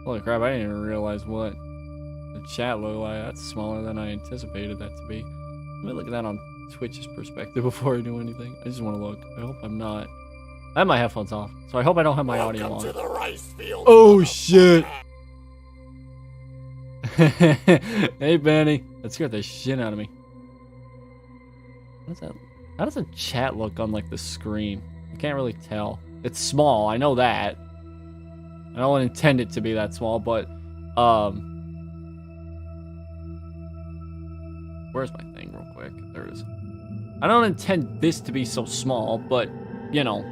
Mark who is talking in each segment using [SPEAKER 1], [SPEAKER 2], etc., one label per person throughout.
[SPEAKER 1] Holy crap, I didn't even realize what the chat looked like. That's smaller than I anticipated that to be. Let me look at that on Twitch's perspective before I do anything. I just want to look. I hope I'm not. I have my headphones off, so I hope I don't have my audio on.
[SPEAKER 2] To the rice field,
[SPEAKER 1] oh shit! Hey Benny, that scared the shit out of me. What is that? How does the chat look on like the screen? I can't really tell. It's small, I know that. I don't intend it to be that small, but where's my thing real quick? There it is. I don't intend this to be so small, but you know,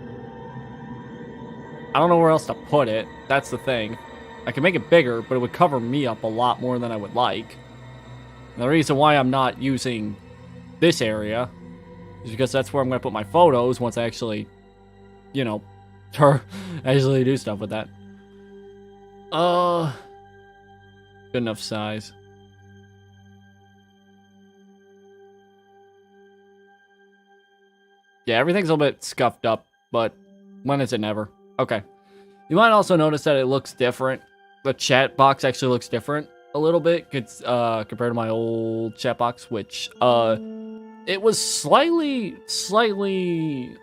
[SPEAKER 1] I don't know where else to put it. That's the thing. I can make it bigger, but it would cover me up a lot more than I would like. And the reason why I'm not using this area is because that's where I'm going to put my photos once I actually, you know, actually do stuff with that. Good enough size. Yeah, everything's a little bit scuffed up, but when is it never? Okay. You might also notice that it looks different. The chat box actually looks different a little bit compared to my old chat box, which it was slightly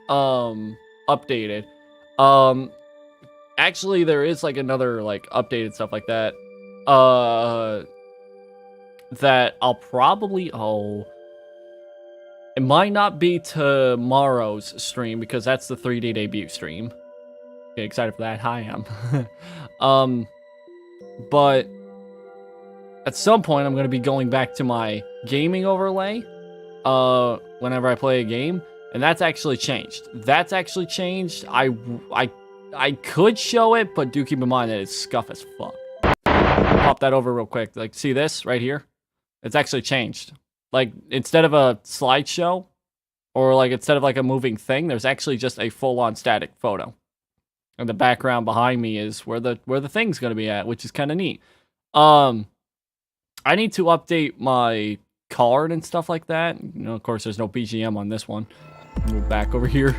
[SPEAKER 1] updated. Actually there is like another like updated stuff like that that I'll probably it might not be tomorrow's stream because that's the 3D debut stream. Okay, excited for that. Hi, am. But at some point, I'm going to be going back to my gaming overlay whenever I play a game, and that's actually changed. I could show it, but do keep in mind that it's scuff as fuck. Pop that over real quick. Like, see this right here? It's actually changed. Like, instead of a slideshow, or like instead of like a moving thing, there's actually just a full-on static photo. And the background behind me is where the thing's gonna be at, which is kind of neat. I need to update my card and stuff like that. You know, of course, there's no BGM on this one. Move back over here.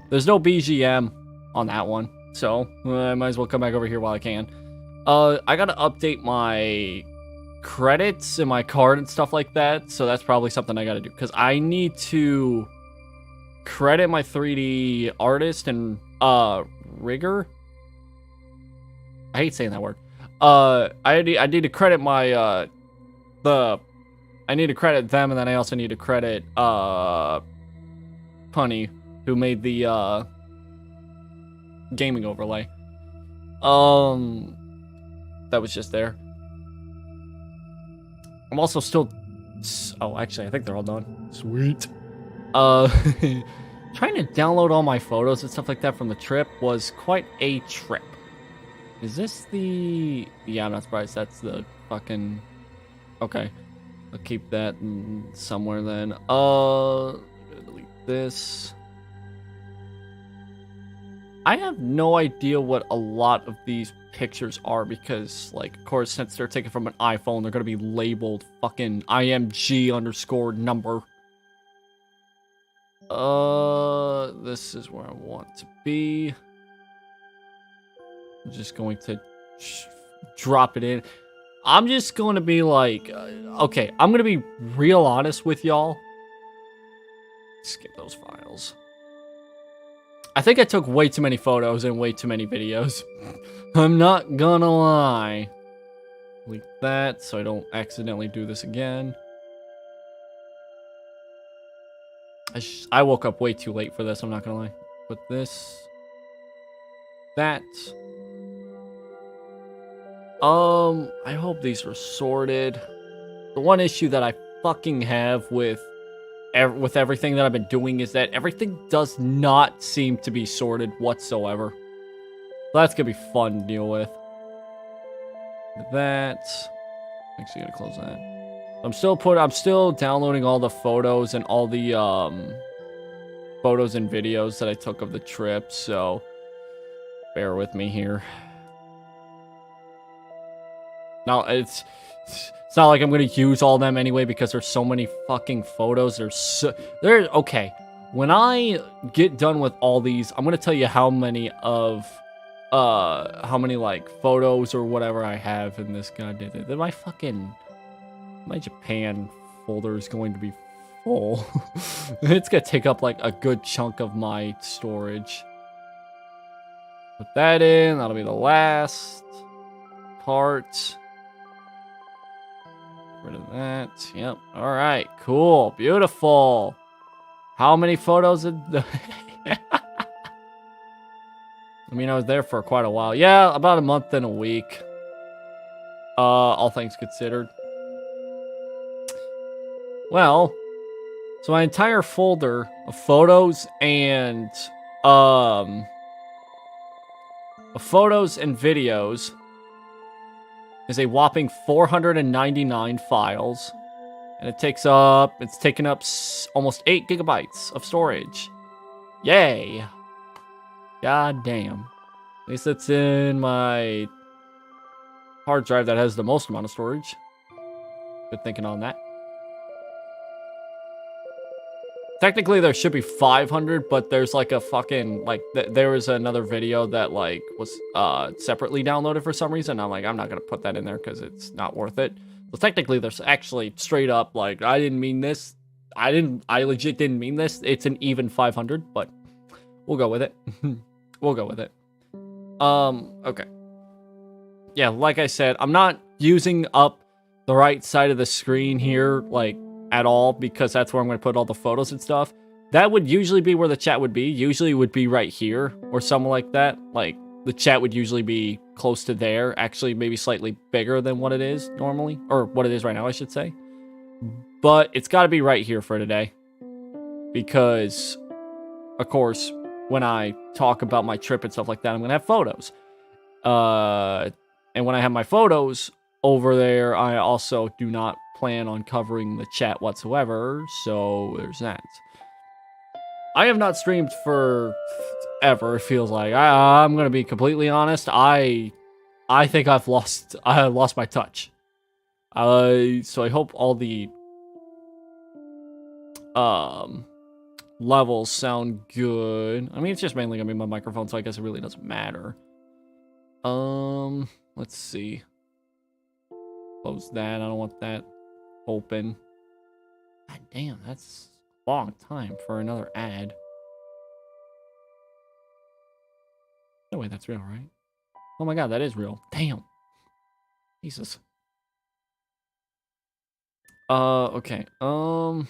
[SPEAKER 1] There's no BGM on that one, so I might as well come back over here while I can. I gotta update my credits and my card and stuff like that, so that's probably something I gotta do because I need to credit my 3D artist and rigger. I hate saying that word. I need to credit my I need to credit them, and then I also need to credit Punny, who made the gaming overlay. That was just there. I'm also still actually I think they're all done. Sweet. Trying to download all my photos and stuff like that from the trip was quite a trip. Is this the... Yeah, I'm not surprised. That's the fucking... Okay. I'll keep that somewhere then. Delete this. I have no idea what a lot of these pictures are because, like, of course, since they're taken from an iPhone, they're going to be labeled fucking IMG_number. This is where I want to be. I'm just going to drop it in. I'm just going to be like, okay, I'm going to be real honest with y'all. Skip those files. I think I took way too many photos and way too many videos. I'm not gonna lie. Delete that so I don't accidentally do this again. I woke up way too late for this, I'm not gonna lie. Put this. That. I hope these were sorted. The one issue that I fucking have with everything that I've been doing is that everything does not seem to be sorted whatsoever. So that's gonna be fun to deal with. That. Actually, gotta close that. I'm still downloading all the photos and all the photos and videos that I took of the trip, so bear with me here. Now it's not like I'm gonna use all of them anyway because there's so many fucking photos. Okay. When I get done with all these, I'm gonna tell you how many of how many like photos or whatever I have in this goddamn thing. Then my Japan folder is going to be full. It's gonna take up like a good chunk of my storage. Put that in. That'll be the last part. Get rid of that. Yep. All right. Cool. Beautiful. How many photos? I mean, I was there for quite a while. Yeah, about a month and a week. All things considered. Well, so my entire folder of photos and videos is a whopping 499 files, and it's taken up almost 8 gigabytes of storage. Yay! God damn. At least it's in my hard drive that has the most amount of storage. Good thinking on that. Technically, there should be 500, but there's like a fucking, like, there was another video that, like, was separately downloaded for some reason. I'm like, I'm not gonna put that in there because it's not worth it. So technically, there's actually straight up, like, I didn't mean this. I legit didn't mean this. It's an even 500, but we'll go with it. We'll go with it. Okay. Yeah, like I said, I'm not using up the right side of the screen here, like, at all, because that's where I'm going to put all the photos and stuff. That would usually be where the chat would be. Usually it would be right here or something like that. Like, the chat would usually be close to there. Actually, maybe slightly bigger than what it is normally. Or what it is right now, I should say. But it's got to be right here for today. Because, of course, when I talk about my trip and stuff like that, I'm going to have photos. And when I have my photos over there, I also do not plan on covering the chat whatsoever, so there's that. I have not streamed for ever, it feels like. I'm gonna be completely honest. I think I lost my touch. So I hope all the levels sound good. I mean, it's just mainly gonna be my microphone, so I guess it really doesn't matter. Let's see. Close that. I don't want that open. God damn, that's a long time for another ad. No way, that's real, right? Oh my god, that is real. Damn. Jesus. Okay. I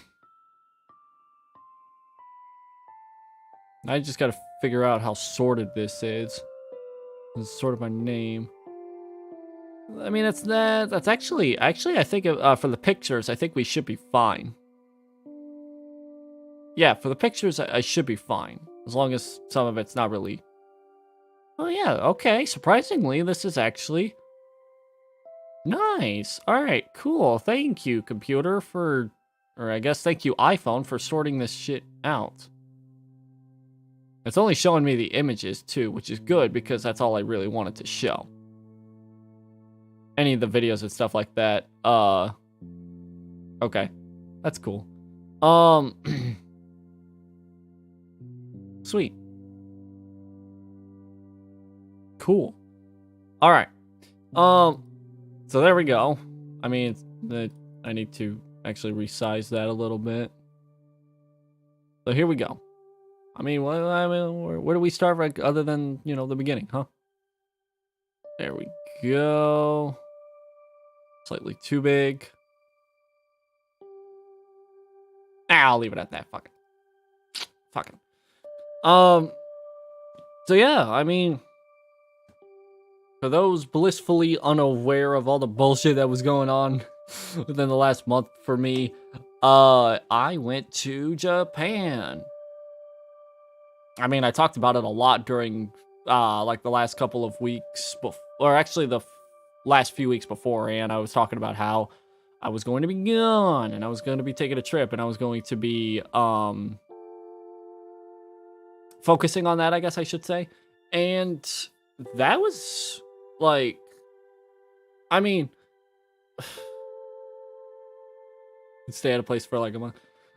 [SPEAKER 1] just gotta figure out how sorted this is. This is sort of my name. I mean, that's actually, I think for the pictures, I think we should be fine. Yeah, for the pictures, I should be fine. As long as some of it's not really... Oh yeah, okay, surprisingly, this is actually... Nice! Alright, cool. Thank you, computer, for... Or I guess thank you, iPhone, for sorting this shit out. It's only showing me the images, too, which is good, because that's all I really wanted to show. Any of the videos and stuff like that. Okay. That's cool. Sweet. Cool. Alright. So there we go. I mean, I need to actually resize that a little bit. So here we go. I mean, where do we start, like, other than, you know, the beginning, huh? There we go. Slightly too big. I'll leave it at that. Fuck it. Fucking. So yeah, I mean, for those blissfully unaware of all the bullshit that was going on within the last month for me, I went to Japan. I mean, I talked about it a lot during, like the last couple of weeks, or actually the last few weeks before, and I was talking about how I was going to be gone, and I was going to be taking a trip, and I was going to be, focusing on that, I guess I should say. And that was, like, I mean, stay at a place for, like, a month.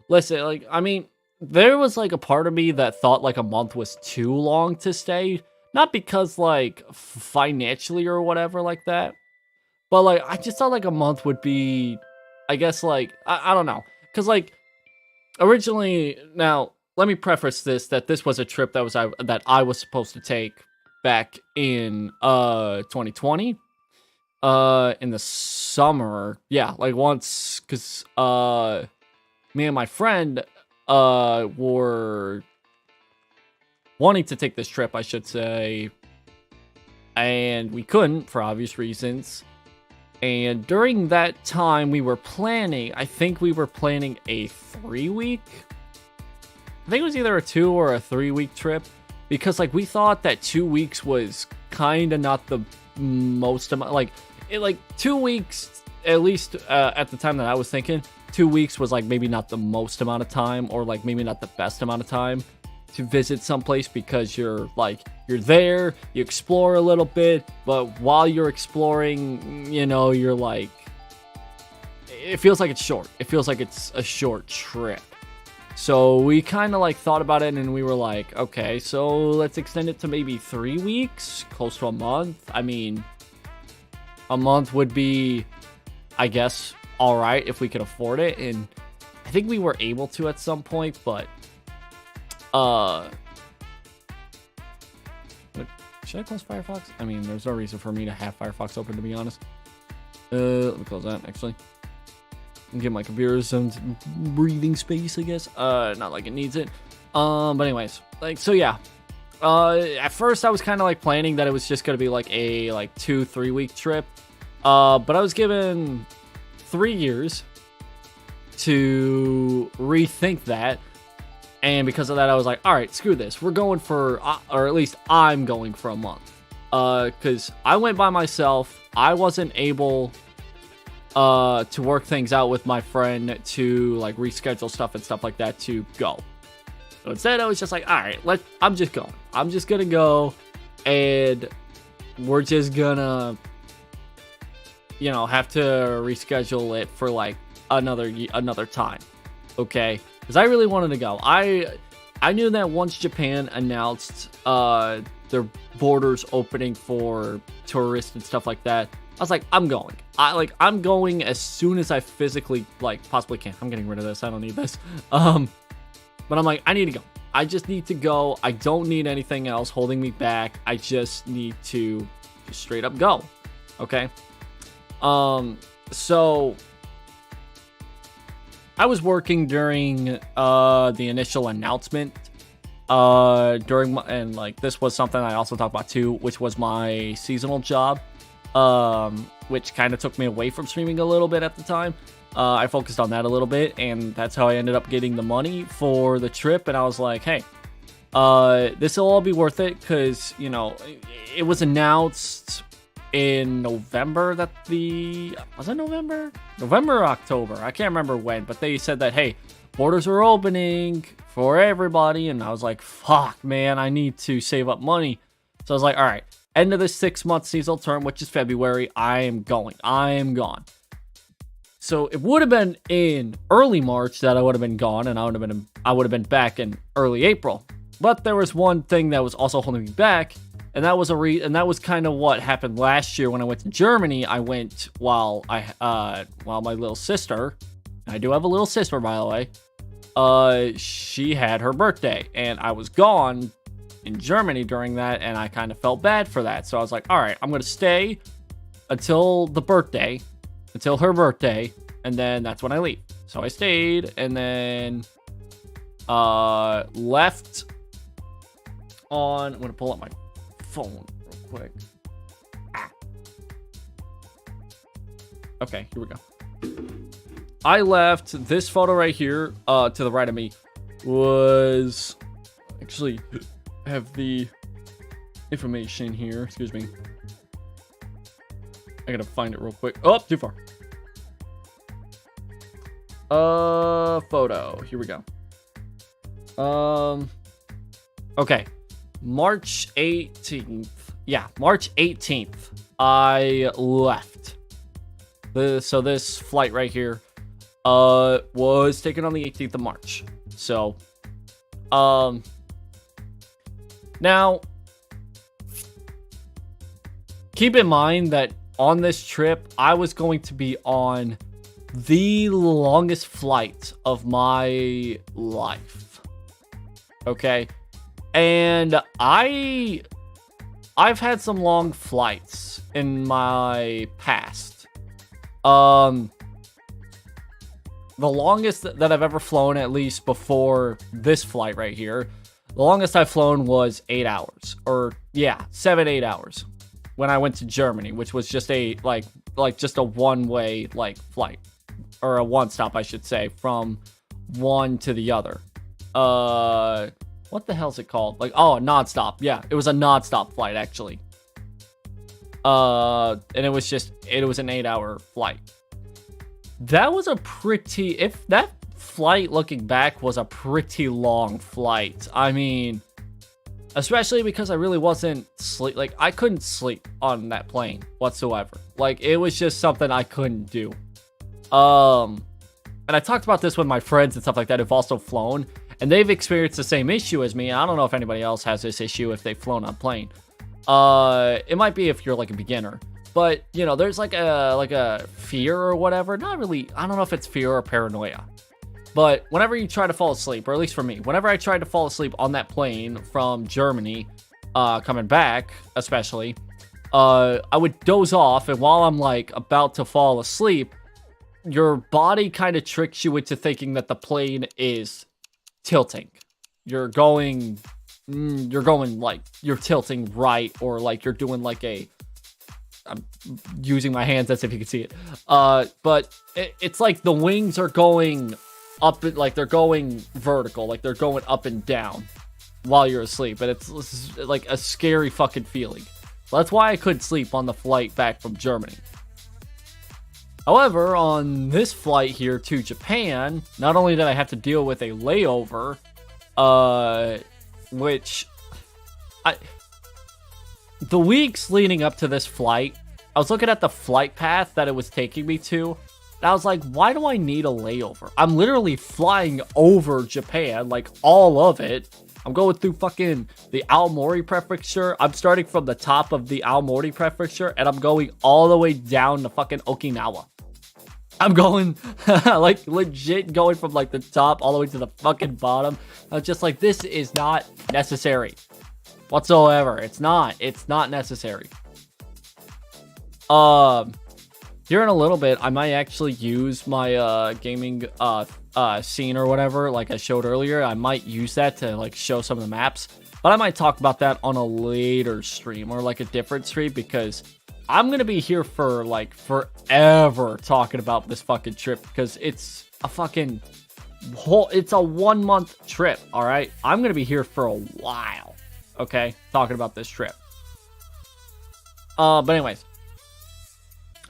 [SPEAKER 1] Listen, like, I mean, there was, like, a part of me that thought, like, a month was too long to stay. Not because, like, financially or whatever like that. But, like, I just thought, like, a month would be, I guess, like, I don't know. Because, like, originally, now, let me preface this, that this was a trip that I was supposed to take back in, 2020. In the summer. Yeah, like, once, because, me and my friend, were wanting to take this trip, I should say, and we couldn't for obvious reasons. And during that time, we were planning, I think we were planning a 3-week, I think it was either a 2 or a 3-week trip, because, like, we thought that 2 weeks was kind of not the most amount, like, 2 weeks, at least, at the time that I was thinking, 2 weeks was, like, maybe not the most amount of time, or, like, maybe not the best amount of time to visit someplace, because you're there, you explore a little bit, but while you're exploring, you know, you're like, it feels like it's short. It feels like it's a short trip. So we kind of, like, thought about it, and we were like, okay, so let's extend it to maybe 3 weeks, close to a month. I mean, a month would be, I guess, all right if we could afford it, and I think we were able to at some point, but should I close Firefox? I mean, there's no reason for me to have Firefox open, to be honest. Let me close that, actually. And give my computer some breathing space, I guess. Not like it needs it. But anyways, like, so yeah. At first I was kind of, like, planning that it was just gonna be, like, a, 2-3 week trip. But I was given 3 years to rethink that. And because of that, I was like, all right, screw this. We're going for, or at least I'm going for a month. Because I went by myself. I wasn't able to work things out with my friend to, like, reschedule stuff and stuff like that to go. So instead, I was just like, all right, I'm just going. I'm just going to go. And we're just going to, you know, have to reschedule it for, like, another time. Okay? Because I really wanted to go. I knew that once Japan announced their borders opening for tourists and stuff like that, I was like, I'm going. I'm going as soon as I physically, like, possibly can. I'm getting rid of this. I don't need this. But I'm like, I need to go. I just need to go. I don't need anything else holding me back. I just need to just straight up go. Okay? So I was working during the initial announcement. And, like, this was something I also talked about too, which was my seasonal job, which kind of took me away from streaming a little bit at the time. I focused on that a little bit, and that's how I ended up getting the money for the trip. And I was like, hey, this will all be worth it, because, you know, it was announced in November that was it November or October? I can't remember when, but they said that, hey, borders are opening for everybody. And I was like, fuck, man, I need to save up money. So I was like, all right, end of the 6-month seasonal term, which is February, I am going. I am gone. So it would have been in early March that I would have been gone, and I would have been back in early April. But there was one thing that was also holding me back. And that was kind of what happened last year when I went to Germany. I went while my little sister, I do have a little sister, by the way, she had her birthday, and I was gone in Germany during that, and I kind of felt bad for that. So I was like, all right, I'm going to stay until her birthday, and then that's when I leave. So I stayed, and then left on, I'm going to pull up my phone real quick. Okay, here we go. I left this photo right here, to the right of me, was actually have the information here. Excuse me. I gotta find it real quick. Oh, too far. Photo. Here we go. Okay. March 18th. Yeah, March 18th. I left. So this flight right here was taken on the 18th of March. So now keep in mind that on this trip, I was going to be on the longest flight of my life. Okay? And I've had some long flights in my past. The longest that I've ever flown, at least before this flight right here, the longest I've flown was 8 hours. Or, yeah, 7-8 hours. When I went to Germany, which was just a, just a one-way, flight. Or a one-stop, I should say, from one to the other. What the hell is it called? Oh, a non-stop. Yeah, it was a non-stop flight, actually. And it was an 8-hour flight. That was if that flight, looking back, was a pretty long flight. I mean, especially because I really wasn't I couldn't sleep on that plane whatsoever. It was just something I couldn't do. And I talked about this with my friends and stuff like that who've also flown, and they've experienced the same issue as me. I don't know if anybody else has this issue if they've flown on a plane. It might be if you're a beginner, but there's a fear or whatever. Not really. I don't know if it's fear or paranoia, but whenever you try to fall asleep, or at least for me, whenever I tried to fall asleep on that plane from Germany, coming back, especially, I would doze off, and while I'm about to fall asleep, your body kind of tricks you into thinking that the plane is tilting. You're tilting right, or you're doing I'm using my hands as if you can see it. But it's the wings are going up, they're going vertical, they're going up and down while you're asleep. And it's a scary fucking feeling. So that's why I couldn't sleep on the flight back from Germany. However, on this flight here to Japan, not only did I have to deal with a layover, the weeks leading up to this flight, I was looking at the flight path that it was taking me to, and I was like, why do I need a layover? I'm literally flying over Japan, all of it. I'm going through fucking the Aomori Prefecture. I'm starting from the top of the Aomori Prefecture, and I'm going all the way down to fucking Okinawa. I'm going, legit going from, the top all the way to the fucking bottom. I was just this is not necessary whatsoever. It's not necessary. Here in a little bit, I might actually use my, gaming, scene or whatever, like I showed earlier. I might use that to, show some of the maps. But I might talk about that on a later stream, or, a different stream, because I'm gonna be here for, forever talking about this fucking trip, because it's a fucking it's a 1 month trip, alright? I'm gonna be here for a while, okay? Talking about this trip. But anyways.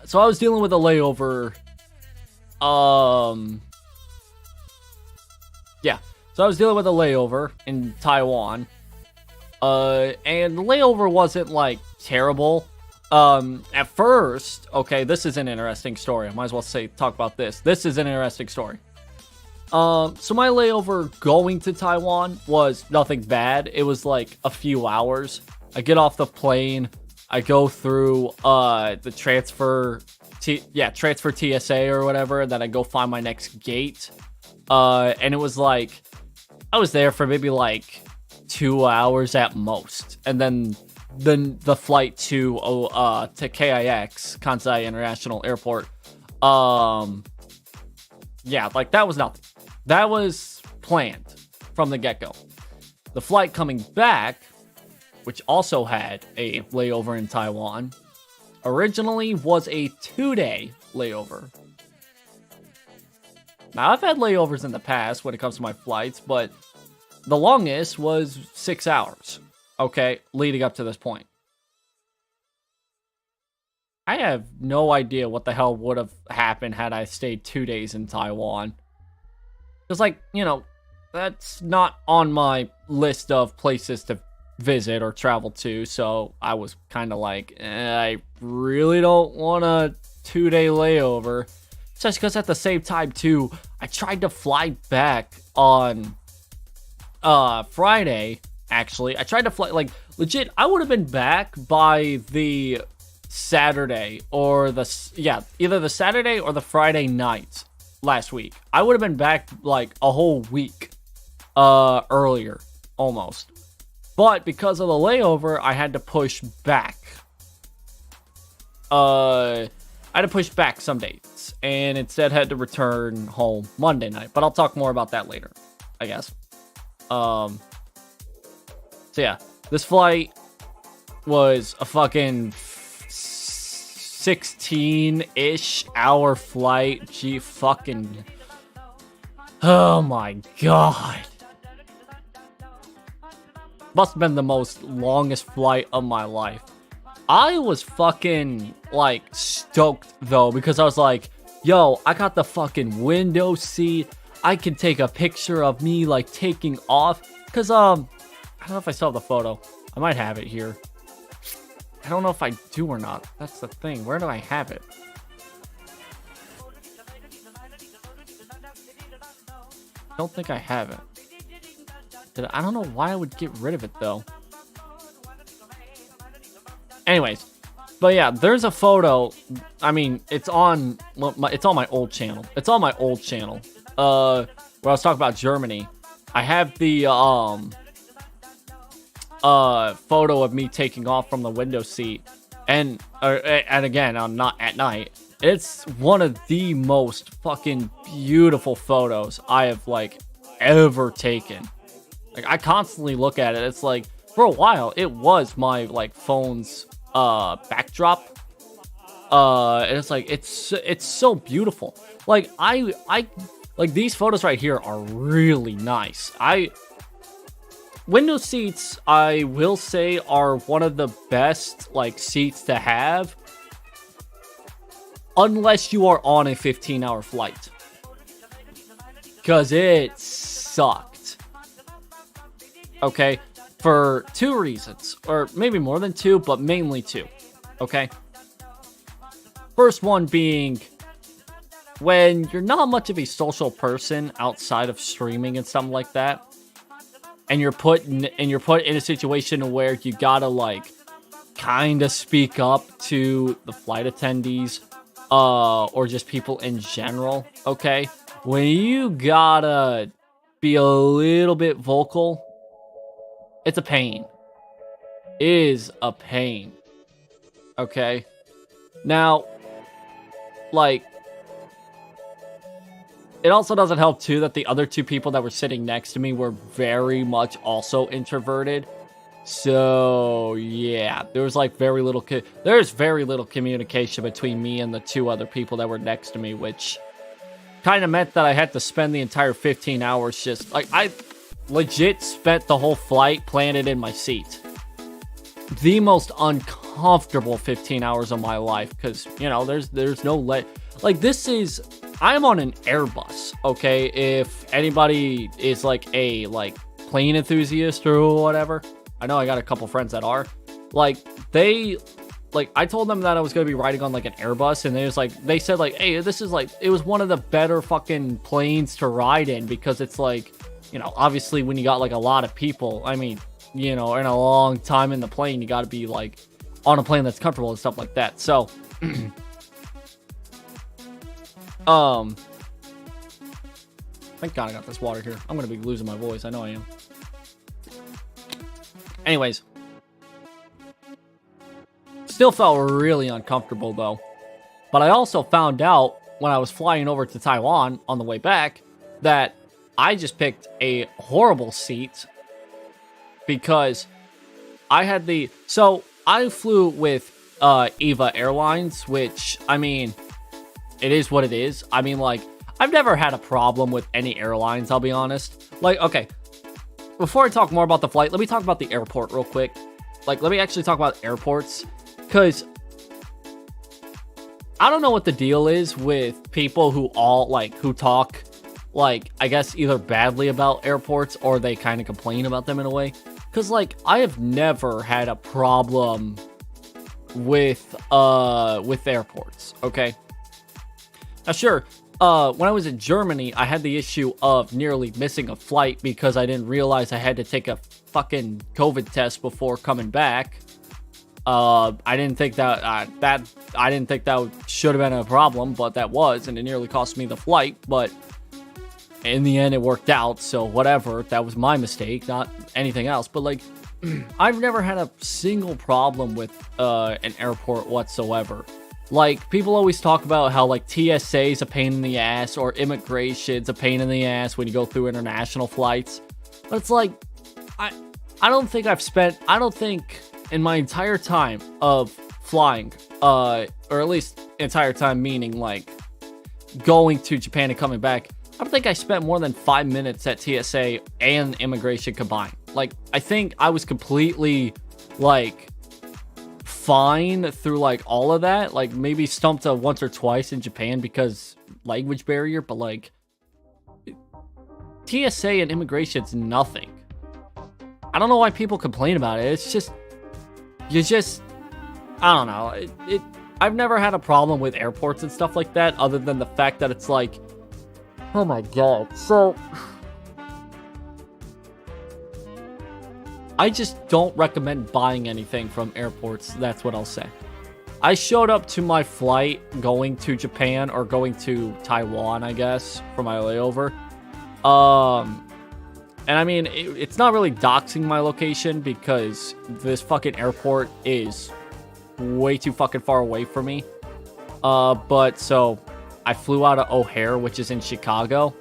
[SPEAKER 1] So I was dealing with a layover, yeah. So I was dealing with a layover in Taiwan, and the layover wasn't, terrible. At first, okay, this is an interesting story. I might as well talk about this. This is an interesting story. So my layover going to Taiwan was nothing bad. It was a few hours. I get off the plane. I go through, the transfer TSA or whatever. And then I go find my next gate. And it was I was there for maybe 2 hours at most. And then the flight to KIX, Kansai International Airport, yeah, that was nothing. That was planned from the get-go. The flight coming back, which also had a layover in Taiwan, originally was a 2-day layover. Now, I've had layovers in the past when it comes to my flights, but the longest was 6 hours. Okay, leading up to this point. I have no idea what the hell would have happened had I stayed 2 days in Taiwan. Because, that's not on my list of places to visit or travel to, so I was kind of I really don't want a 2-day layover. Just because at the same time, too, I tried to fly back on Friday. Actually, I tried to fly, legit, I would have been back by the Saturday or either the Saturday or the Friday night last week, I would have been back like a whole week earlier almost. But because of the layover, I had to push back. I had to push back some dates and instead had to return home Monday night. But I'll talk more about that later, I guess. So yeah, this flight was a fucking 16-ish hour flight. Gee, fucking. Oh my god. Must have been the most longest flight of my life. I was fucking, like, stoked, though, because I was like, yo, I got the fucking window seat. I can take a picture of me, like, taking off. Because, I don't know if I still have the photo. I might have it here. I don't know if I do or not. That's the thing. Where do I have it? I don't think I have it. I don't know why I would get rid of it, though. Anyways, but yeah, there's a photo. I mean, it's on my old channel. It's on my old channel. Where I was talking about Germany. I have the photo of me taking off from the window seat, and again, I'm not at night. It's one of the most fucking beautiful photos I have like ever taken. Like, I constantly look at it. It's like, for a while, it was my like phone's backdrop. And it's like, it's so beautiful. Like, I like these photos right here are really nice. Window seats, I will say, are one of the best like seats to have, unless you are on a 15-hour flight, because it sucked. Okay, for two reasons, or maybe more than two, but mainly two. Okay, first one being, when you're not much of a social person outside of streaming and something like that, and you're put in a situation where you gotta like kind of speak up to the flight attendees, or just people in general. Okay, when you gotta be a little bit vocal, it's a pain. It is a pain. Okay, now, like, it also doesn't help, too, that the other two people that were sitting next to me were very much also introverted. So, yeah, there was, like, very little communication between me and the two other people that were next to me, which kind of meant that I had to spend the entire 15 hours just, like, I legit spent the whole flight planted in my seat. The most uncomfortable 15 hours of my life, because, you know, there's no like, this is, I'm on an Airbus, okay? If anybody is like a plane enthusiast or whatever, I know I got a couple friends that are, like, I told them that I was going to be riding on like an Airbus, and they said like, hey, this is like, it was one of the better fucking planes to ride in, because it's like, you know, obviously when you got like a lot of people, I mean, you know, in a long time in the plane, you got to be like on a plane that's comfortable and stuff like that. So, thank God I got this water here. I'm going to be losing my voice. I know I am. Anyways, still felt really uncomfortable though. But I also found out when I was flying over to Taiwan on the way back that I just picked a horrible seat, because I had so I flew with EVA Airlines, which, I mean, it is what it is. I mean, like, I've never had a problem with any airlines, I'll be honest. Like, okay, before I talk more about the flight, let me talk about the airport real quick. Like, let me actually talk about airports, because I don't know what the deal is with people who talk, like, I guess either badly about airports or they kind of complain about them in a way. Because, like, I have never had a problem with airports, okay? Now, sure, when I was in Germany, I had the issue of nearly missing a flight because I didn't realize I had to take a fucking COVID test before coming back. I didn't think that I didn't think that should have been a problem, but that was, and it nearly cost me the flight. But in the end, it worked out. So whatever, that was my mistake, not anything else. But like, I've never had a single problem with an airport whatsoever. Like, people always talk about how, like, TSA is a pain in the ass, or immigration's a pain in the ass when you go through international flights. But it's like, I don't think in my entire time of flying, or at least entire time meaning, like, going to Japan and coming back, I don't think I spent more than 5 minutes at TSA and immigration combined. Like, I think I was completely, like, fine through like all of that. Like, maybe stumped once or twice in Japan because language barrier, but like TSA and immigration's nothing. I don't know why people complain about it. It's just I don't know. I've never had a problem with airports and stuff like that, other than the fact that it's like, oh my god. So I just don't recommend buying anything from airports. That's what I'll say. I showed up to my flight going to Japan, or going to Taiwan, I guess, for my layover. And I mean, it's not really doxing my location because this fucking airport is way too fucking far away from me. But so I flew out of O'Hare, which is in Chicago.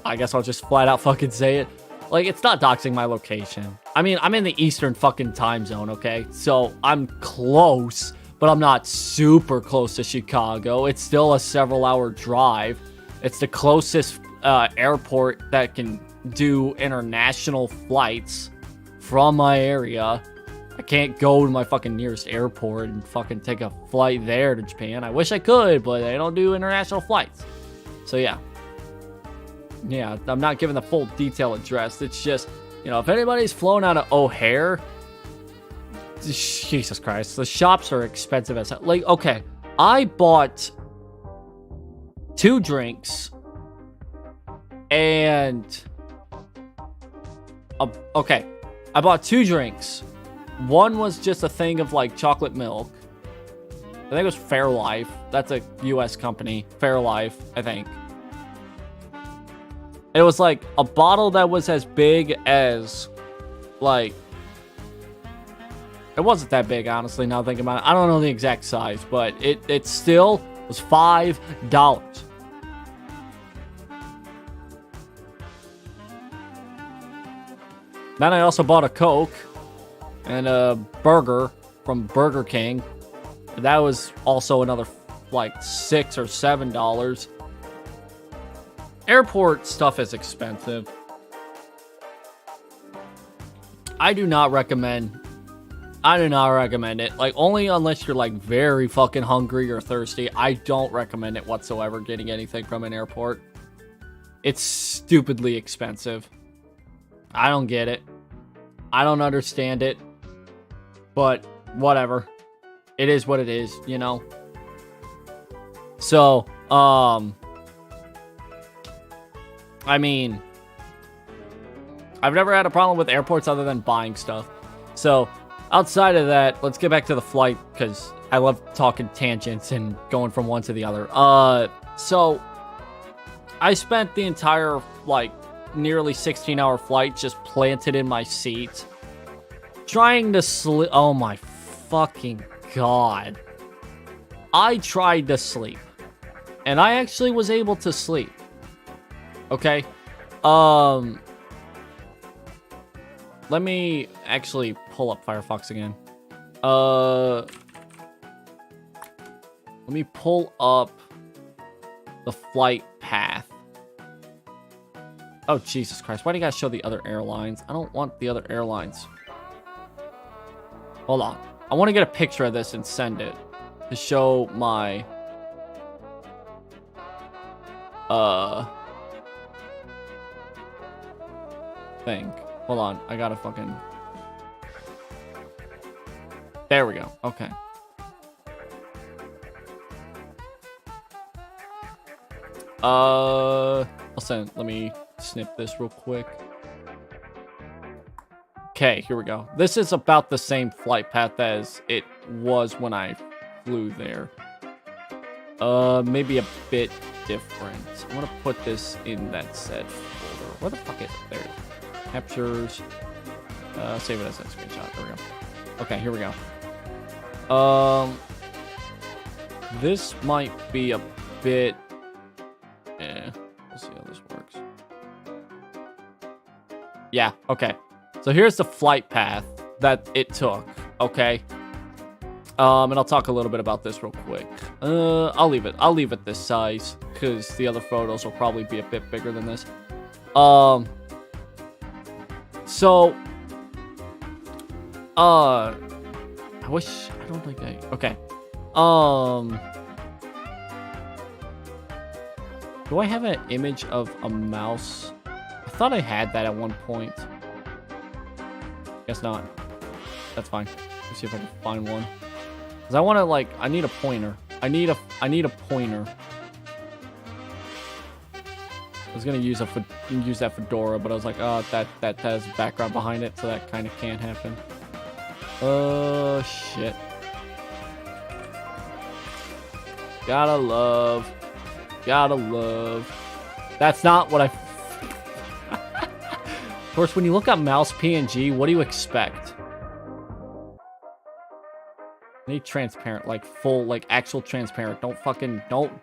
[SPEAKER 1] I guess I'll just flat out fucking say it. Like, it's not doxing my location. I mean, I'm in the Eastern fucking time zone, okay? So I'm close, but I'm not super close to Chicago. It's still a several-hour drive. It's the closest airport that can do international flights from my area. I can't go to my fucking nearest airport and fucking take a flight there to Japan. I wish I could, but they don't do international flights. So yeah. Yeah, I'm not giving the full detail address. It's just, you know, if anybody's flown out of O'Hare, Jesus Christ, the shops are expensive as hell. Like, okay, I bought 2 drinks and okay, I bought 2 drinks. One was just a thing of like chocolate milk. I think it was Fairlife. That's a US company. Fairlife, I think. It was like a bottle that was as big as, like, it wasn't that big, honestly, now thinking about it. I don't know the exact size, but it still was $5. Then I also bought a Coke and a burger from Burger King. That was also another, like, $6 or $7. Airport stuff is expensive. I do not recommend it. Like, only unless you're like very fucking hungry or thirsty. I don't recommend it whatsoever, getting anything from an airport. It's stupidly expensive. I don't get it. I don't understand it. But whatever. It is what it is, you know? So, I mean, I've never had a problem with airports other than buying stuff. So, outside of that, let's get back to the flight, because I love talking tangents and going from one to the other. So, I spent the entire, like, nearly 16-hour flight just planted in my seat, trying to sleep. Oh my fucking god. I tried to sleep, and I actually was able to sleep. Okay, let me actually pull up Firefox again. Let me pull up the flight path. Oh, Jesus Christ. Why do you guys show the other airlines? I don't want the other airlines. Hold on. I want to get a picture of this and send it to show my, thing. Hold on. I gotta fucking... There we go. Okay. I'll send... Let me snip this real quick. Okay, here we go. This is about the same flight path as it was when I flew there. Maybe a bit different. I'm gonna put this in that said folder. Where the fuck is it? There it is. Captures. Save it as a screenshot. There we go. Okay, here we go. This might be a bit... we'll see how this works. Yeah, okay. So here's the flight path that it took, okay? And I'll talk a little bit about this real quick. I'll leave it this size, because the other photos will probably be a bit bigger than this. So... I don't think okay. Do I have an image of a mouse? I thought I had that at one point. Guess not. That's fine. Let's see if I can find one. Cause I want to I need a pointer. I need a pointer. I was gonna use that fedora, but I was like, oh, that has background behind it, so that kind of can't happen. Oh shit. Gotta love. That's not what I... Of course, when you look at mouse PNG, what do you expect? I need transparent, full, actual transparent. Don't fucking, don't.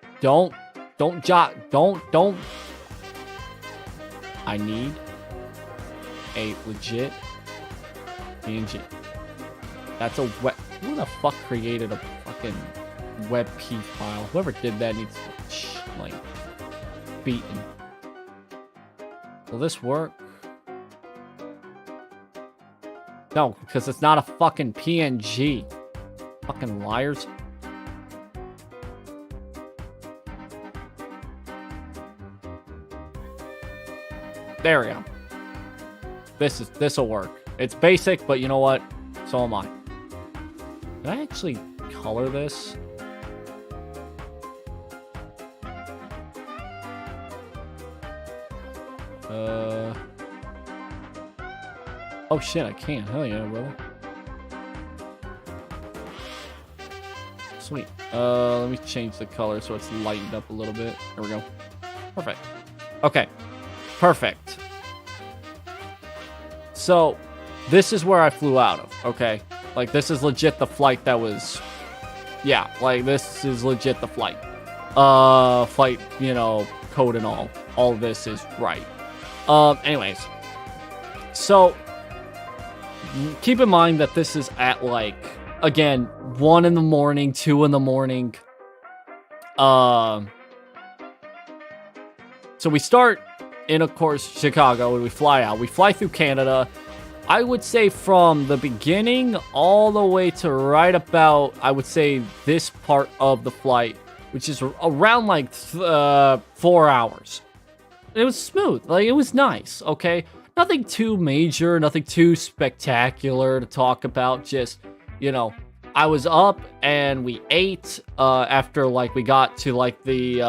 [SPEAKER 1] I need a legit PNG. That's a web... Who the fuck created a fucking WebP file? Whoever did that needs to be, beaten. Will this work? No, because it's not a fucking PNG. Fucking liars. There we go. This'll work. It's basic, but you know what? So am I. Did I actually color this? Oh shit, I can. Hell yeah, brother. Sweet. Let me change the color so it's lightened up a little bit. There we go. Perfect. Okay. Perfect. So, this is where I flew out of, okay? This is legit the flight that was... Yeah, this is legit the flight. Flight, code and all. All this is right. Anyways. So, keep in mind that this is at, again, 1 in the morning, 2 in the morning. So we start in, of course, Chicago, and we fly out. We fly through Canada. I would say from the beginning all the way to right about, I would say, this part of the flight, which is around, 4 hours. It was smooth. It was nice, okay? Nothing too major, nothing too spectacular to talk about. Just, I was up and we ate after we got to the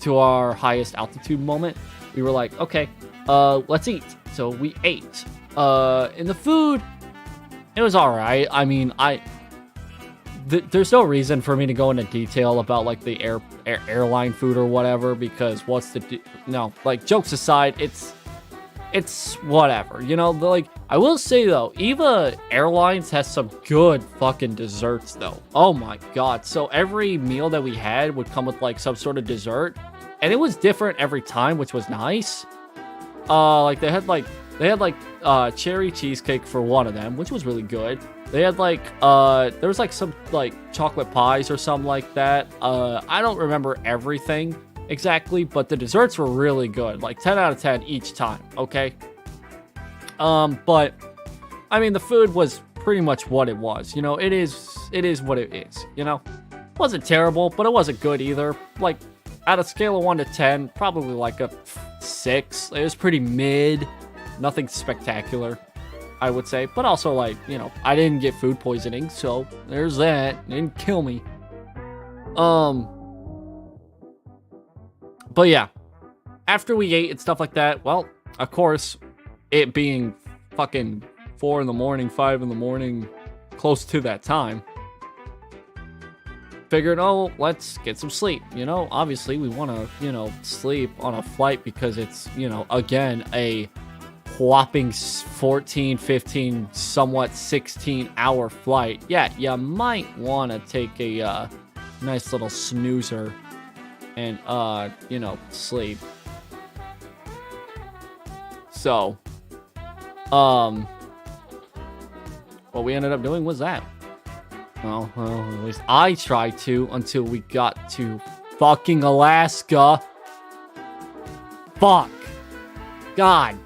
[SPEAKER 1] to our highest altitude moment. We were like, okay, let's eat. So we ate. And the food, it was all right. I mean, there's no reason for me to go into detail about the airline food or whatever, because jokes aside, it's whatever, I will say though, Eva Airlines has some good fucking desserts though. Oh my god. So every meal that we had would come with some sort of dessert, and it was different every time, which was nice. They had cherry cheesecake for one of them, which was really good. They had there was some chocolate pies or something like that. I don't remember everything exactly, but the desserts were really good. 10 out of 10 each time, okay? But I mean, the food was pretty much what it was. It is what it is, Wasn't terrible, but it wasn't good either. At a scale of 1 to 10, probably a 6. It was pretty mid. Nothing spectacular, I would say. But also, I didn't get food poisoning, so there's that. It didn't kill me. But yeah, after we ate and stuff like that, well, of course, it being fucking 4 in the morning, 5 in the morning, close to that time. Figured, oh, let's get some sleep. You know, obviously we want to, you know, sleep on a flight because it's, you know, again, a whopping 14, 15, somewhat 16-hour flight. Yeah, you might want to take a nice little snoozer and, you know, sleep. So, what we ended up doing was that. Well, at least I tried to until we got to fucking Alaska. Fuck. God.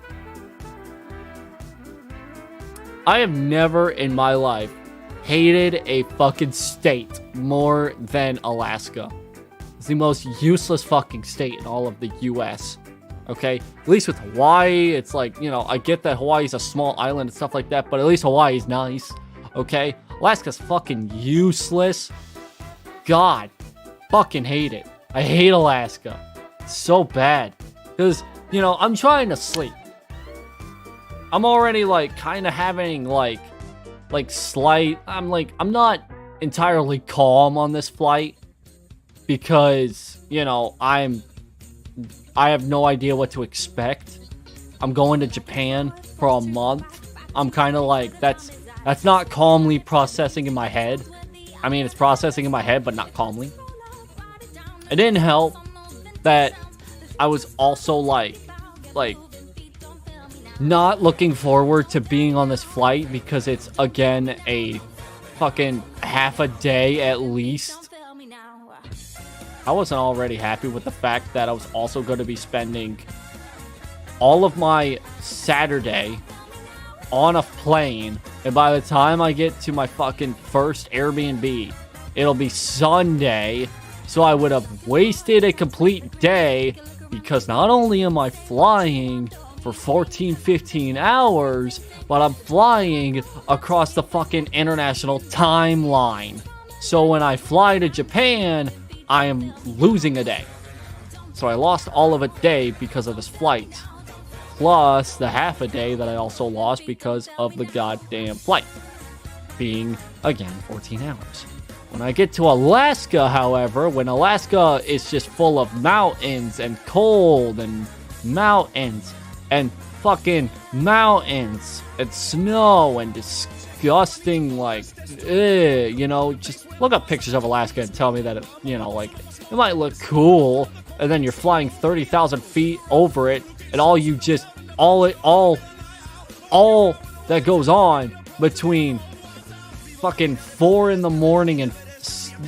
[SPEAKER 1] I have never in my life hated a fucking state more than Alaska. It's the most useless fucking state in all of the US. Okay? At least with Hawaii, it's like, you know, I get that Hawaii's a small island and stuff like that, but at least Hawaii's nice. Okay? Alaska's fucking useless. God. Fucking hate it. I hate Alaska. It's so bad. Because, you know, I'm trying to sleep. I'm already, like, kind of having, like slight... I'm not entirely calm on this flight. Because, you know, I have no idea what to expect. I'm going to Japan for a month. I'm kind of like, that's not calmly processing in my head. I mean, it's processing in my head, but not calmly. It didn't help that I was also like not looking forward to being on this flight because it's, again, a fucking half a day at least. I wasn't already happy with the fact that I was also going to be spending all of my Saturday on a plane, and by the time I get to my fucking first Airbnb, it'll be Sunday, so I would have wasted a complete day, because not only am I flying for 14, 15 hours, but I'm flying across the fucking international timeline. So when I fly to Japan, I am losing a day. So I lost all of a day because of this flight. Plus the half a day that I also lost because of the goddamn flight. Being, again, 14 hours. When I get to Alaska, however, when Alaska is just full of mountains and cold and mountains and fucking mountains and snow and disgusting, like, you know, just look up pictures of Alaska and tell me that it, you know, like, it might look cool, and then you're flying 30,000 feet over it, and all that goes on between fucking 4 in the morning and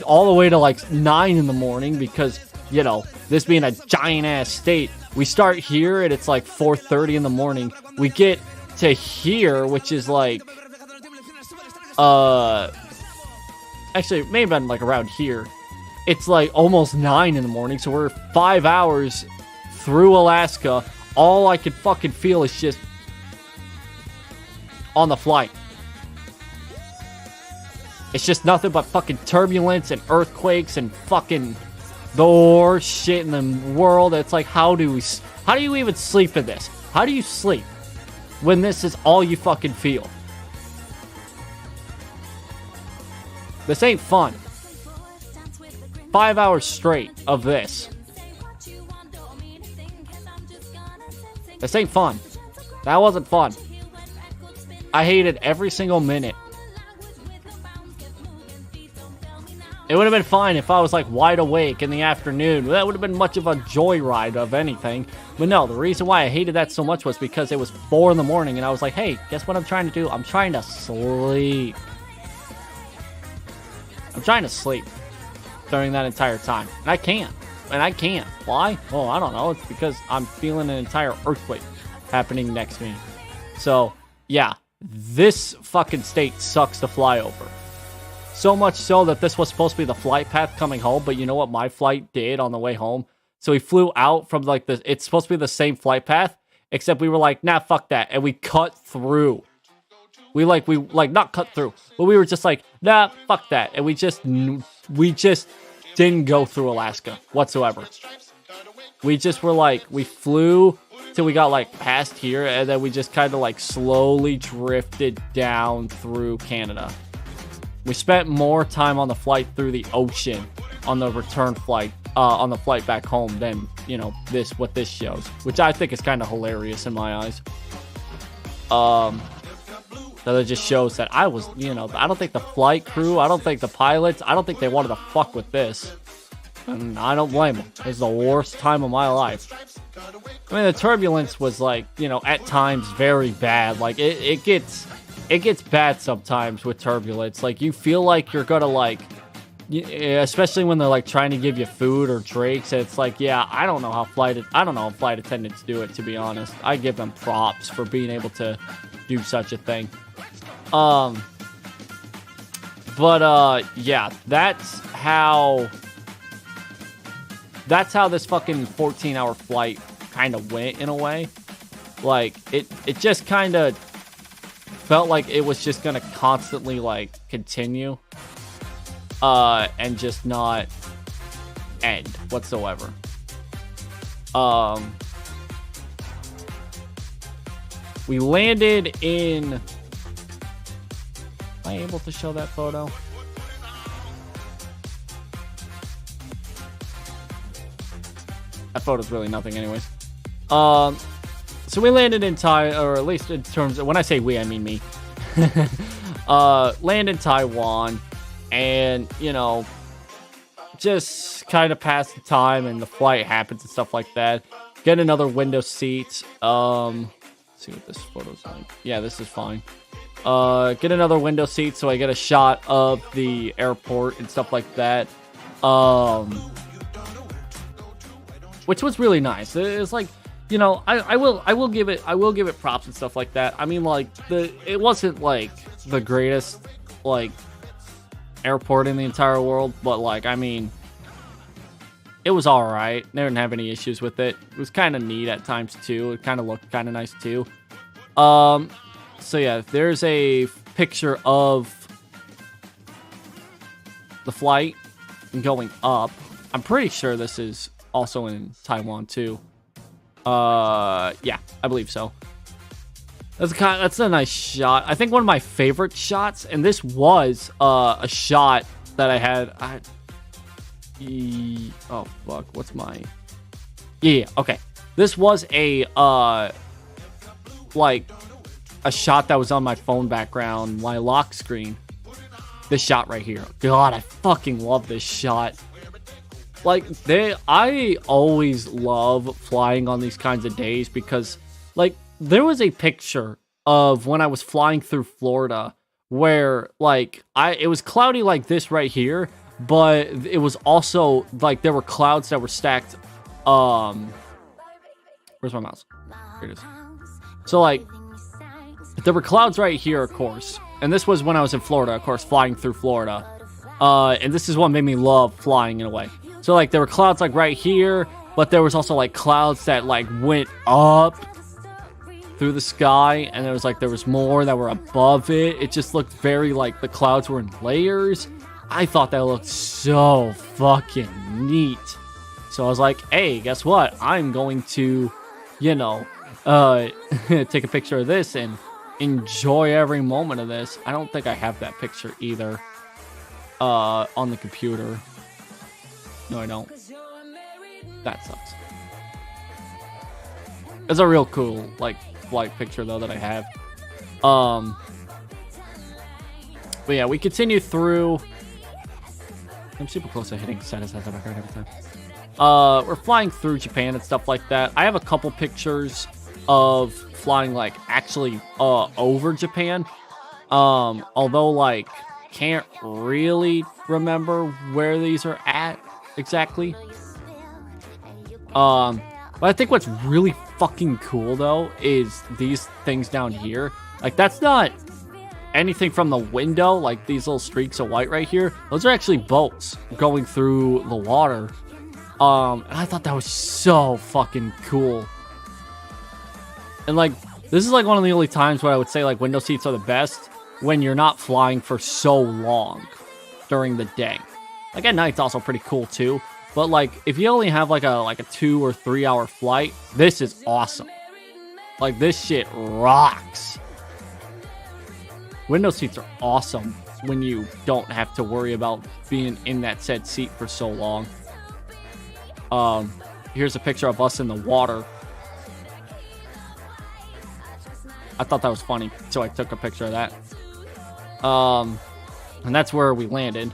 [SPEAKER 1] all the way to like 9 in the morning, because, you know, this being a giant ass state, we start here and it's like 4:30 in the morning. We get to here, which is like, actually, it may have been like around here. It's like almost 9 in the morning, so we're 5 hours through Alaska. All I could fucking feel is just on the flight. It's just nothing but fucking turbulence and earthquakes and fucking the worst shit in the world. It's like, how do you even sleep in this? How do you sleep when this is all you fucking feel? This ain't fun. 5 hours straight of this. This ain't fun. That wasn't fun. I hated every single minute. It would have been fine if I was like wide awake in the afternoon. That would have been much of a joyride of anything. But no, the reason why I hated that so much was because it was 4 in the morning and I was like, hey, guess what I'm trying to do? I'm trying to sleep. I'm trying to sleep during that entire time. And I can't. And I can't. Why? Well, I don't know. It's because I'm feeling an entire earthquake happening next to me. So, yeah. This fucking state sucks to fly over. So much so that this was supposed to be the flight path coming home, but you know what my flight did on the way home? So we flew out from like the, it's supposed to be the same flight path, except we were like, nah, fuck that. And we cut through. We not cut through, but we were just like, nah, fuck that. And we just didn't go through Alaska whatsoever. We just were like, we flew till we got like past here, and then we just kind of like slowly drifted down through Canada. We spent more time on the flight through the ocean on the return flight, on the flight back home than, you know, what this shows, which I think is kind of hilarious in my eyes. So it just shows that I was, you know, I don't think the flight crew, I don't think the pilots, I don't think they wanted to fuck with this. And I don't blame them. It was the worst time of my life. I mean, the turbulence was like, you know, at times very bad. Like it gets bad sometimes with turbulence. Like you feel like you're gonna like, especially when they're like trying to give you food or drinks. And it's like, yeah, I don't know how flight attendants do it, to be honest. I give them props for being able to do such a thing. Yeah, that's how this fucking 14-hour flight kind of went in a way. Like it just kind of felt like it was just gonna constantly like continue, and just not end whatsoever. We landed in... Am I able to show that photo? That photo's really nothing anyways. So we landed in or at least in terms of, when I say we, I mean me. Land in Taiwan, and, you know, just kind of pass the time, and the flight happens and stuff like that. Get another window seat. Let's see what this photo's like. Yeah, this is fine. Get another window seat so I get a shot of the airport and stuff like that. Which was really nice. It's like, you know, I will give it props and stuff like that. I mean, like, it wasn't like the greatest like airport in the entire world, but like, I mean, it was all right. They didn't have any issues with it. It was kind of neat at times too. It kind of looked kind of nice too. So yeah, there's a picture of the flight going up. I'm pretty sure this is also in Taiwan too. Yeah, I believe so. That's a nice shot. I think one of my favorite shots, and this was a shot that I had. Oh fuck, what's my? Yeah, okay. This was a like a shot that was on my phone background, my lock screen. This shot right here. God, I fucking love this shot. Like, I always love flying on these kinds of days because, like, there was a picture of when I was flying through Florida where, like, it was cloudy like this right here, but it was also, like, there were clouds that were stacked. Where's my mouse? Here it is. So, like, there were clouds right here, of course. And this was when I was in Florida, of course, flying through Florida. And this is what made me love flying in a way. So, like, there were clouds, like, right here, but there was also, like, clouds that, like, went up through the sky, and there was more that were above it. It just looked very, like, the clouds were in layers. I thought that looked so fucking neat. So I was like, hey, guess what? I'm going to, you know, take a picture of this and enjoy every moment of this. I don't think I have that picture either on the computer. No, I don't. That sucks. It's a real cool, like, flight picture, though, that I have. But yeah, we continue through. I'm super close to hitting set as every time. We're flying through Japan and stuff like that. I have a couple pictures of flying, like, actually over Japan. Although, like, can't really remember where these are at exactly. But I think what's really fucking cool, though, is these things down here. Like, that's not anything from the window, like these little streaks of white right here. Those are actually boats going through the water. And I thought that was so fucking cool. And, like, this is, like, one of the only times where I would say, like, window seats are the best when you're not flying for so long during the day. Like, at night, it's also pretty cool, too. But, like, if you only have, like a 2 or 3 hour flight, this is awesome. Like, this shit rocks. Window seats are awesome when you don't have to worry about being in that said seat for so long. Here's a picture of us in the water. I thought that was funny, so I took a picture of that. And that's where we landed.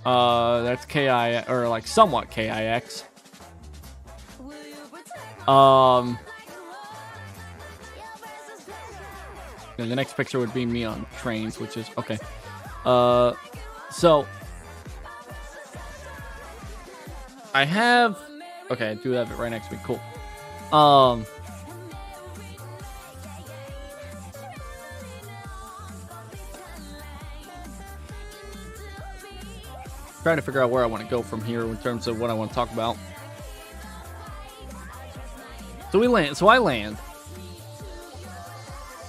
[SPEAKER 1] That's KI, or like somewhat KIX. And the next picture would be me on trains, which is okay. So I have, okay, I do have it right next to me. Cool. Trying to figure out where I want to go from here in terms of what I want to talk about. So we land. So I land.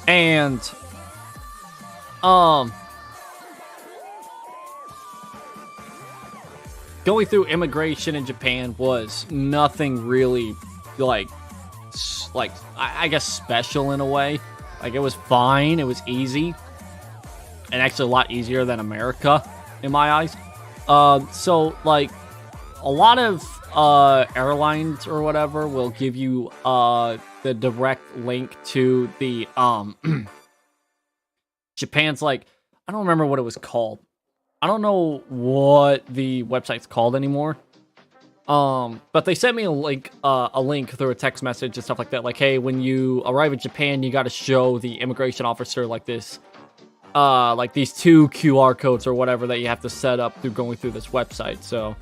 [SPEAKER 1] And going through immigration in Japan was nothing really like I guess special in a way. Like, it was fine, it was easy, and actually a lot easier than America in my eyes. So like a lot of airlines or whatever will give you the direct link to the Japan's, like, I don't remember what it was called. I don't know what the website's called anymore. But they sent me a link through a text message and stuff like that. Like, hey, when you arrive in Japan, you got to show the immigration officer like this, like these 2 QR codes or whatever that you have to set up through going through this website. So,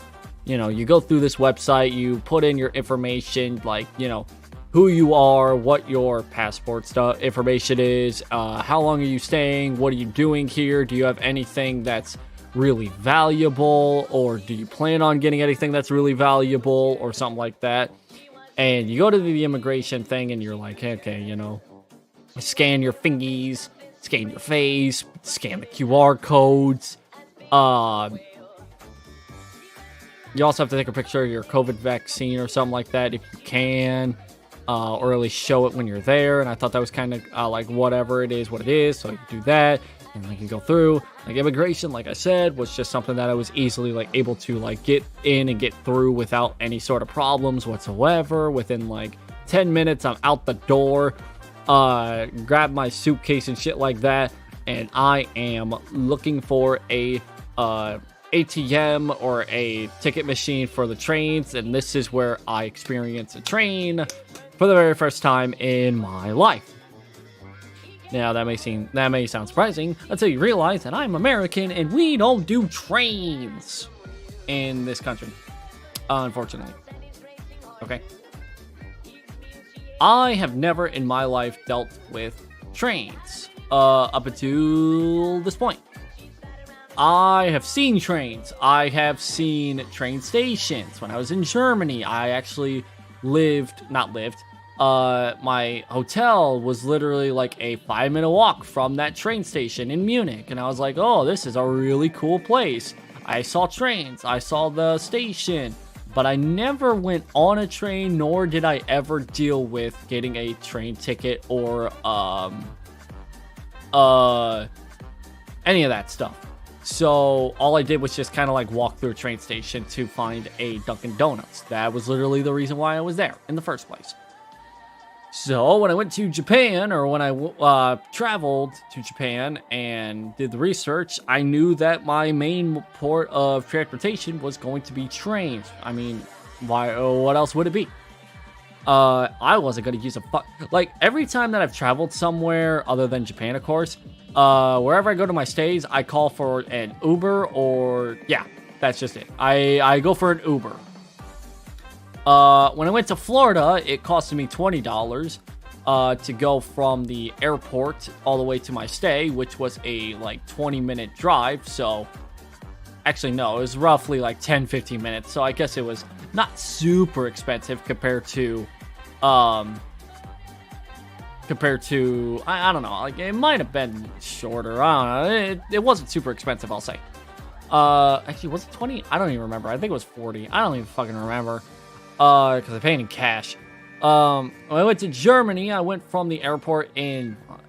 [SPEAKER 1] you know, you go through this website, you put in your information, like, you know, who you are, what your passport stuff information is, how long are you staying, what are you doing here, do you have anything that's really valuable, or do you plan on getting anything that's really valuable, or something like that. And you go to the immigration thing and you're like, okay, you know, scan your fingies, scan your face, scan the QR codes. You also have to take a picture of your COVID vaccine or something like that if you can, or at least show it when you're there. And I thought that was kind of like, whatever, it is what it is, so you can do that and I can go through. Like, immigration, like I said, was just something that I was easily like able to like get in and get through without any sort of problems whatsoever. Within like 10 minutes, I'm out the door, grab my suitcase and shit like that, and I am looking for a ATM or a ticket machine for the trains, and this is where I experience a train for the very first time in my life. Now, that may sound surprising until you realize that I'm American and we don't do trains in this country, unfortunately. Okay. I have never in my life dealt with trains up until this point. I have seen trains. I have seen train stations. When I was in Germany, I actually my hotel was literally like a 5-minute walk from that train station in Munich. And I was like, oh, this is a really cool place. I saw trains. I saw the station. But I never went on a train, nor did I ever deal with getting a train ticket or any of that stuff. So all I did was just kind of like walk through a train station to find a Dunkin' Donuts. That was literally the reason why I was there in the first place. So when I went to Japan, or when I traveled to Japan and did the research, I knew that my main port of transportation was going to be trains. I mean, what else would it be? I wasn't going to use like, every time that I've traveled somewhere other than Japan, of course, wherever I go to my stays, I call for an Uber, or yeah, that's just it. I go for an Uber. When I went to Florida, it costed me $20 to go from the airport all the way to my stay, which was a like 20-minute drive. So actually, no, it was roughly like 10-15 minutes. So I guess it was not super expensive compared to I don't know, like, it might have been shorter. I don't know. It wasn't super expensive, I'll say. Actually, was it 20? I don't even remember. I think it was 40. I don't even fucking remember. Because I paid in cash. When I went to Germany, I went from the airport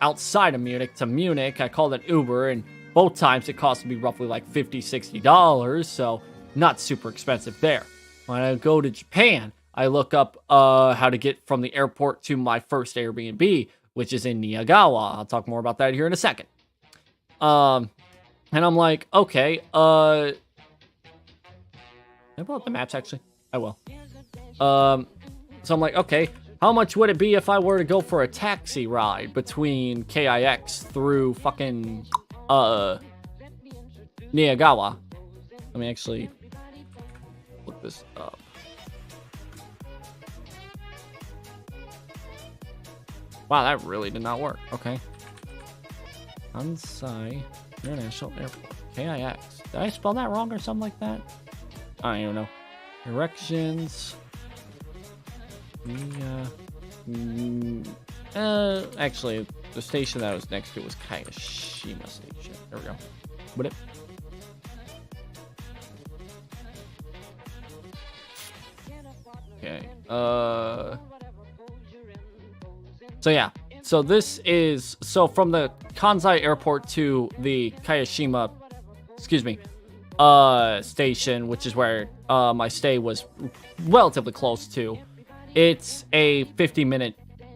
[SPEAKER 1] outside of Munich to Munich. I called an Uber, and both times it cost me roughly like $50-$60, so not super expensive there. When I go to Japan, I look up how to get from the airport to my first Airbnb, which is in Niyagawa. I'll talk more about that here in a second. And I'm like, okay, can I pull up the maps actually? I will. So I'm like, okay, how much would it be if I were to go for a taxi ride between KIX through fucking Niyagawa? Let me actually look this up. Wow, that really did not work. Okay. Kansai International Airport. KIX. Did I spell that wrong or something like that? I don't even know. Directions. Actually, the station that I was next to was Kayashima Station. There we go. What it? Okay. So yeah. So this is from the Kansai Airport to the Kayashima, station, which is where my stay was relatively close to. It's a 50-minute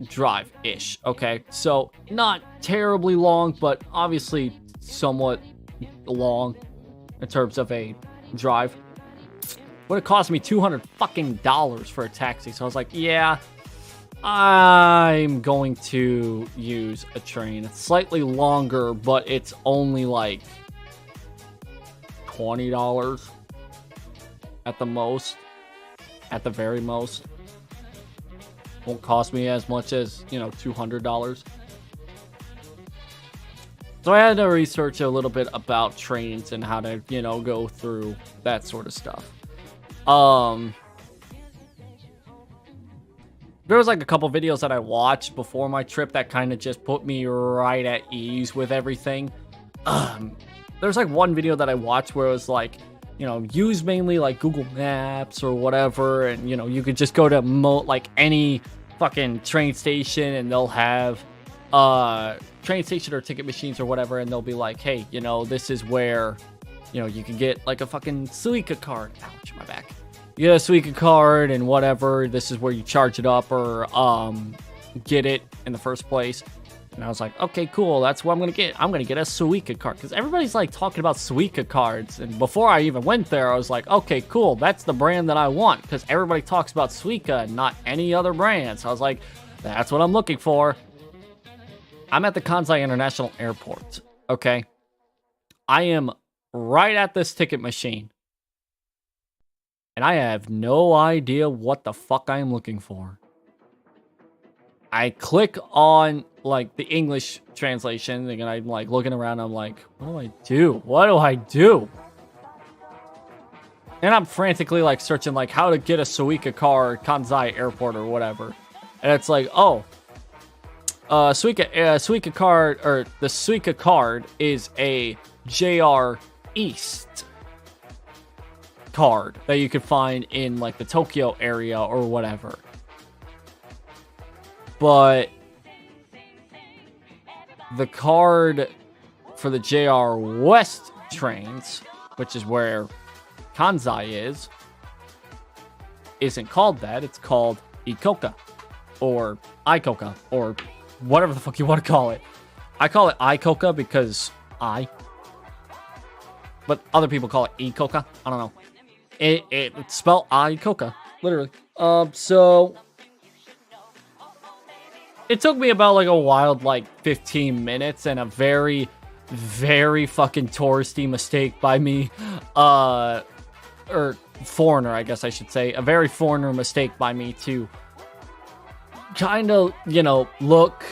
[SPEAKER 1] drive-ish, okay? So not terribly long, but obviously somewhat long in terms of a drive. Would have cost me $200 for a taxi, so I was like, yeah, I'm going to use a train. It's slightly longer, but it's only like $20 at the most, at the very most. Won't cost me as much as, $200. So I had to research a little bit about trains and how to, go through that sort of stuff. There was like a couple videos that I watched before my trip that kind of just put me right at ease with everything. There's like one video that I watched where it was like, use mainly like Google Maps or whatever, and you could just go to like any fucking train station and they'll have train station or ticket machines or whatever, and they'll be like, hey, this is where you can get like a fucking Suica card. Ouch, my back. You get a Suica card and whatever, this is where you charge it up or get it in the first place. And I was like, okay, cool, that's what I'm gonna get. I'm gonna get a Suica card, because everybody's like talking about Suica cards, and before I even went there, I was like, okay, cool, that's the brand that I want, because everybody talks about Suica and not any other brand. So I was like, that's what I'm looking for. I'm at the Kansai International Airport, okay? I am right at this ticket machine, and I have no idea what the fuck I'm looking for. I click on like the English translation, and I'm like looking around. I'm like, what do I do? What do I do? And I'm frantically like searching like how to get a Suica card, Kansai Airport or whatever. And it's like, oh, Suica card, or the Suica card is a JR East card that you could find in like the Tokyo area or whatever. But the card for the JR West trains, which is where Kansai isn't called that. It's called Ikoka or Ikoka or whatever the fuck you want to call it. I call it Ikoka because but other people call it Ikoka. I don't know. It's spelled Ikoka, literally. So it took me about like a wild like 15 minutes and a very, very fucking touristy mistake by me, or foreigner, I guess I should say, a very foreigner mistake by me to kind of, look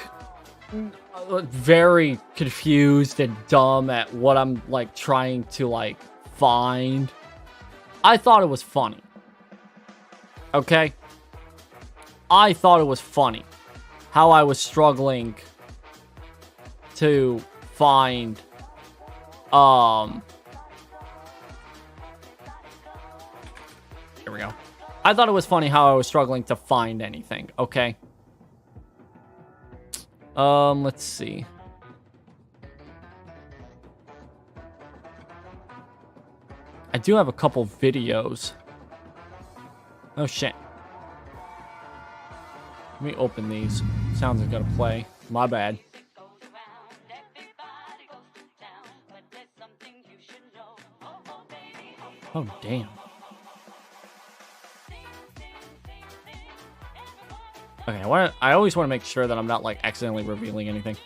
[SPEAKER 1] very confused and dumb at what I'm like trying to like find. I thought it was funny. Okay? I thought it was funny how I was struggling to find here we go. I thought it was funny how I was struggling to find anything. Okay. Let's see. I do have a couple videos. Oh shit. Let me open these. Sounds like gotta play. My bad. Oh damn. Okay, I always want to make sure that I'm not like accidentally revealing anything.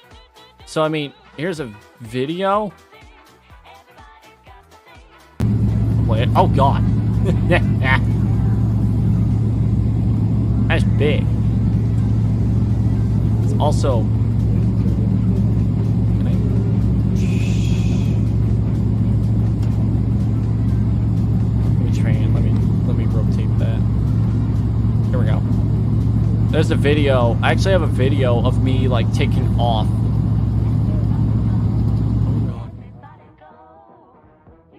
[SPEAKER 1] So I mean, here's a video. Play it. Oh god. That's big. It's also. Let me rotate that. Here we go. There's a video. I actually have a video of me like taking off.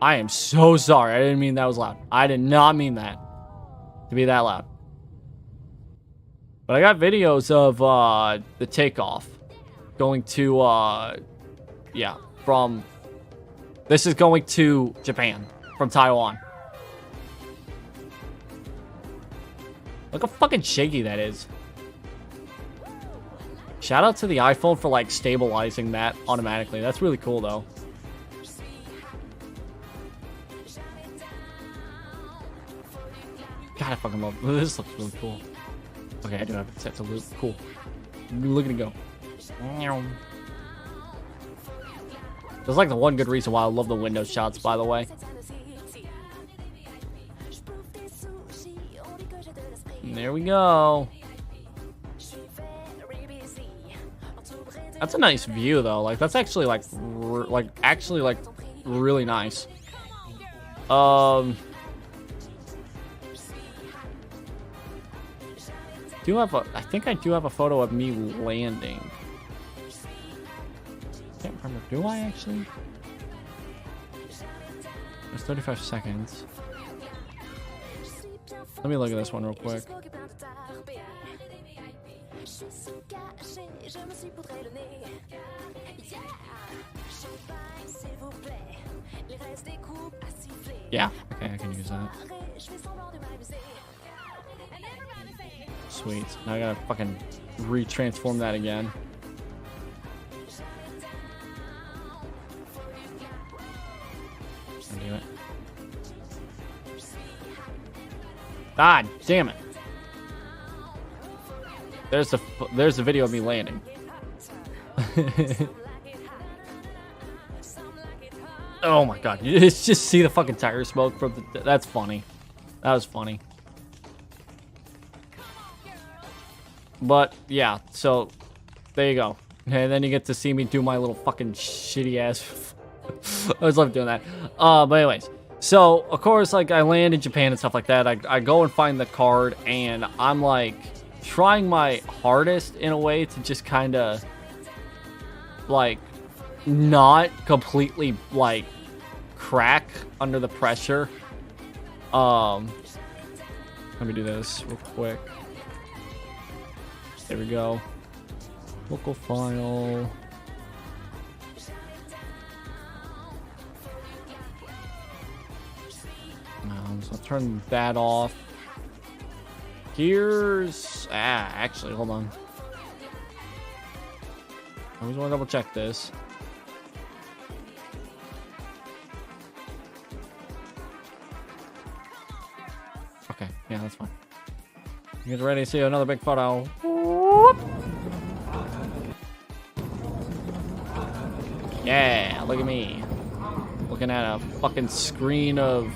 [SPEAKER 1] I am so sorry. I didn't mean that was loud. I did not mean that to be that loud. But I got videos of the takeoff going to yeah, from this is going to Japan from Taiwan. Look how fucking shaky that is. Shout out to the iPhone for like stabilizing that automatically. That's really cool though. God, I fucking love this. Looks really cool. Okay, I do have it set to loop. Cool. Look at it go. There's like the one good reason why I love the window shots, by the way. And there we go. That's a nice view though. Like that's actually like really nice. I think I do have a photo of me landing. Can't remember. Do I actually? It's 35 seconds. Let me look at this one real quick. Yeah, okay, I can use that. Sweet. Now I gotta fucking retransform that again. Do it. God damn it. There's the video of me landing. Oh my god. You just see the fucking tire smoke from the... That's funny. That was funny. But yeah, so there you go. And then you get to see me do my little fucking shitty ass. I always love doing that. But anyways, so of course, like I land in Japan and stuff like that. I go and find the card, and I'm like trying my hardest in a way to just kind of like not completely like crack under the pressure. Let me do this real quick. There we go. Local file. So I'll turn that off. Here's... actually, hold on. I always want to double check this. Okay, yeah, that's fine. You guys ready to see another big photo? Whoop. Yeah, look at me. Looking at a fucking screen of...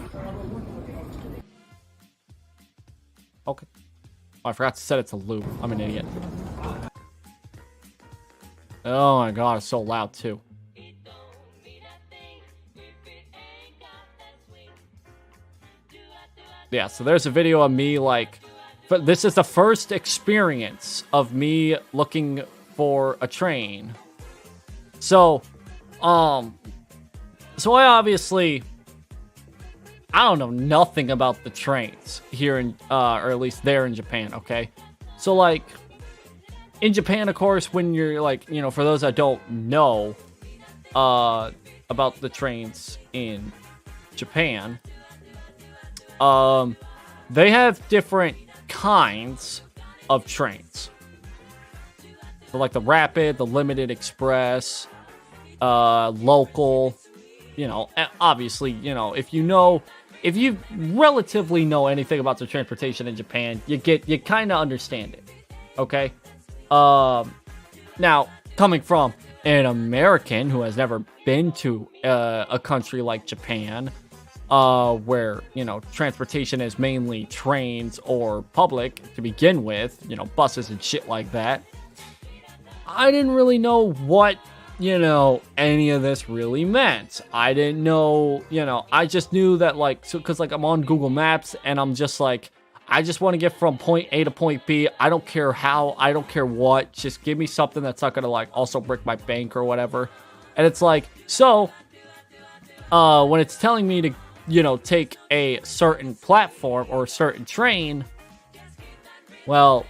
[SPEAKER 1] Okay. Oh, I forgot to set it to loop. I'm an idiot. Oh my god, it's so loud too. Yeah, so there's a video of me like... But this is the first experience of me looking for a train. So I obviously I don't know nothing about the trains here in, or at least there in Japan, okay? So, like, in Japan, of course, when you're, like, you know, for those that don't know, about the trains in Japan, they have different kinds of trains. So, like, the rapid, the limited express, local, you know, obviously, you know, if you relatively know anything about the transportation in Japan, you kind of understand it, okay? Now, coming from an American who has never been to a country like Japan, where, you know, transportation is mainly trains or public to begin with, you know, buses and shit like that, I didn't really know what, you know, any of this really meant. I didn't know, you know, I just knew that, like, so, because, like, I'm on Google Maps, and I'm just like, I just want to get from point A to point B. I don't care how, I don't care what, just give me something that's not going to, like, also break my bank or whatever. And it's like, so, when it's telling me to, you know, take a certain platform or a certain train, well,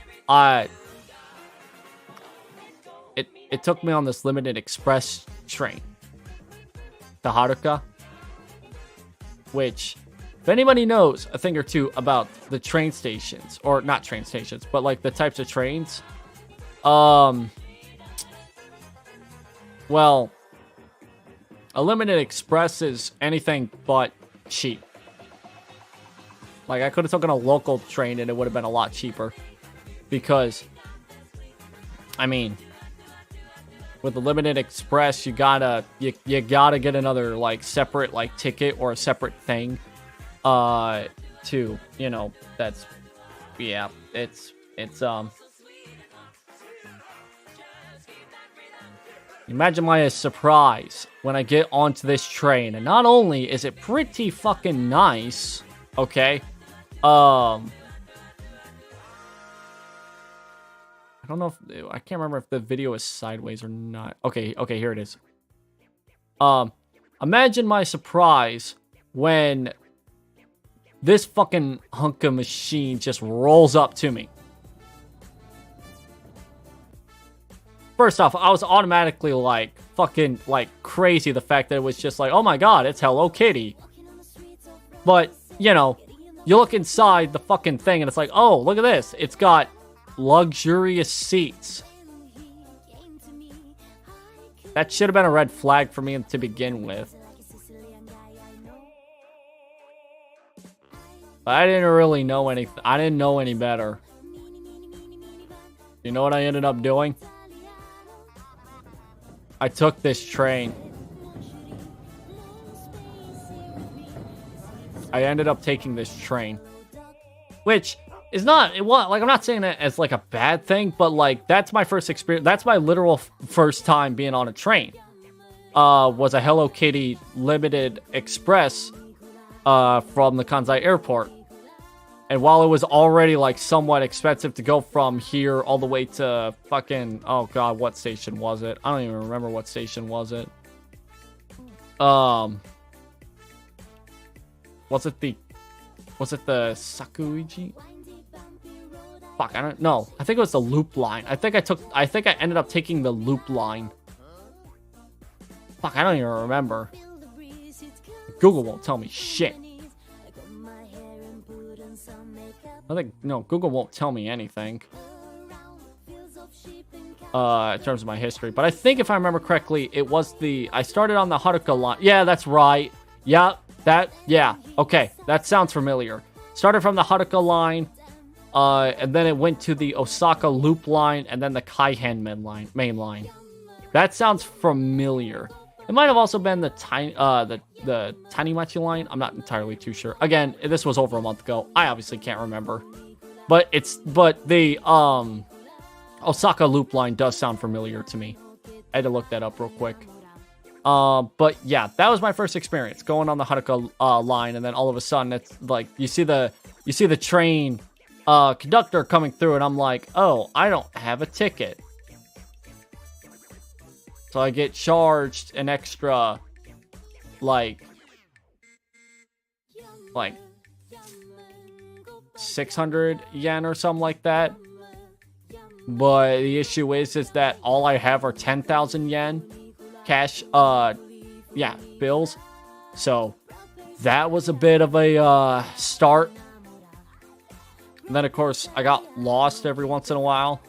[SPEAKER 1] it took me on this limited express train to Haruka, which, if anybody knows a thing or two about the train stations, or not train stations, but like the types of trains, well, a limited express is anything but cheap. Like, I could have taken a local train and it would have been a lot cheaper, because, I mean, with the limited express, you gotta get another, like, separate, like, ticket or a separate thing, to, you know, that's, yeah, it's, imagine my surprise when I get onto this train, and not only is it pretty fucking nice, okay, I don't know if, I can't remember if the video is sideways or not. Okay, here it is. Imagine my surprise when this fucking hunk of machine just rolls up to me. First off, I was automatically, like, fucking, like, crazy the fact that it was just like, oh my god, it's Hello Kitty. But, you know, you look inside the fucking thing and it's like, oh, look at this. It's got luxurious seats. That should have been a red flag for me to begin with. But I didn't really know anything. I didn't know any better. You know what I ended up doing? I took this train. I ended up taking this train. Which is not, like, I'm not saying that as, like, a bad thing, but, like, that's my first experience. That's my literal first time being on a train. Was a Hello Kitty limited express, from the Kansai airport. And while it was already, like, somewhat expensive to go from here all the way to fucking, oh god, what station was it? I don't even remember what station was it. Was it the Sakuichi? Fuck, I don't know. I think it was the loop line. I think I ended up taking the loop line. Fuck, I don't even remember. Google won't tell me shit. No, Google won't tell me anything. In terms of my history. But I think if I remember correctly, it was I started on the Haruka line. Yeah, that's right. Yeah, okay. That sounds familiar. Started from the Haruka line, and then it went to the Osaka loop line, and then the Kaihan main line. That sounds familiar. It might have also been the Tanimachi line. I'm not entirely too sure. Again, this was over a month ago. I obviously can't remember. But the Osaka loop line does sound familiar to me. I had to look that up real quick. But yeah, that was my first experience going on the Haruka line, and then all of a sudden it's like you see the train conductor coming through, and I'm like, oh, I don't have a ticket. So I get charged an extra, like, like 600 yen or something like that. But the issue is that all I have are 10,000 yen cash, yeah, bills. So that was a bit of a start. And then, of course, I got lost every once in a while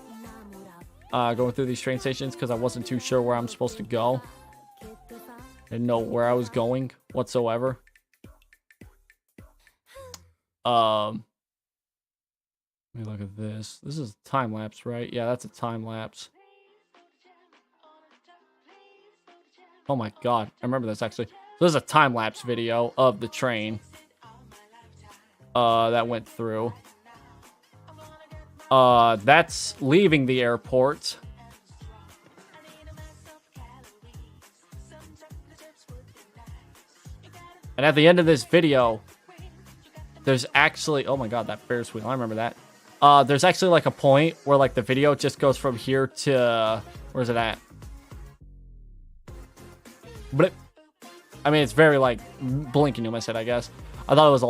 [SPEAKER 1] going through these train stations because I wasn't too sure where I'm supposed to go. Didn't know where I was going whatsoever. Let me look at this. This is a time lapse, right? Yeah, that's a time lapse. Oh my god, I remember this actually. So this is a time lapse video of the train that went through. That's leaving the airport. And at the end of this video, there's actually, oh my god, that Ferris wheel, I remember that. There's actually like a point where like the video just goes from here to, where's it at? Blip. I mean, it's very like blinking to my set, I guess. I thought it was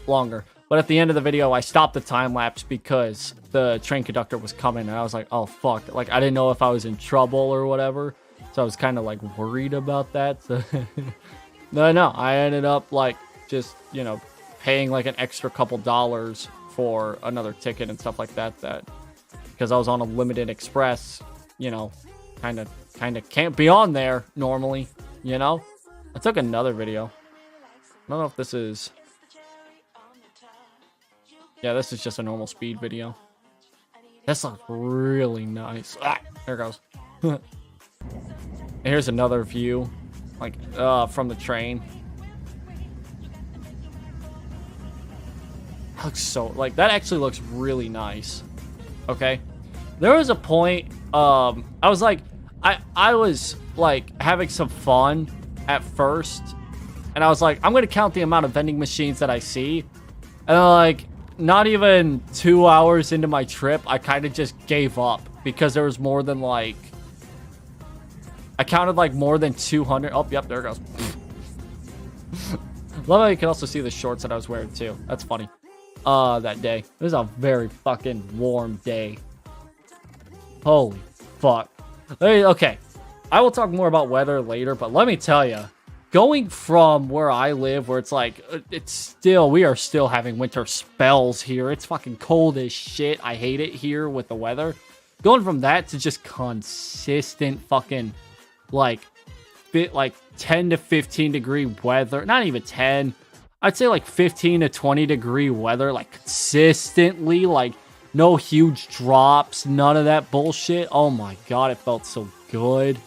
[SPEAKER 1] longer. But at the end of the video, I stopped the time lapse because the train conductor was coming and I was like, oh fuck. Like, I didn't know if I was in trouble or whatever. So I was kind of like worried about that. So no, I ended up like just, you know, paying like an extra couple dollars for another ticket and stuff like that, because I was on a limited express, you know, kind of can't be on there normally, you know. I took another video. I don't know if this is, yeah, this is just a normal speed video. This looks really nice. Ah, there it goes. And here's another view, like from the train. Looks so, like, that actually looks really nice. Okay, there was a point I was like, I was like having some fun at first, and I was like, I'm gonna count the amount of vending machines that I see, and like not even 2 hours into my trip, I kind of just gave up because there was more than like, I counted like more than 200. Oh yep, there it goes. Love how you can also see the shorts that I was wearing too. That's funny. That day. It was a very fucking warm day. Holy fuck. Okay. I will talk more about weather later, but let me tell you, going from where I live, where it's like, we are still having winter spells here. It's fucking cold as shit. I hate it here with the weather. Going from that to just consistent fucking, like 10 to 15 degree weather. Not even 10. I'd say like 15 to 20 degree weather, like consistently, like no huge drops, none of that bullshit. Oh my god, it felt so good.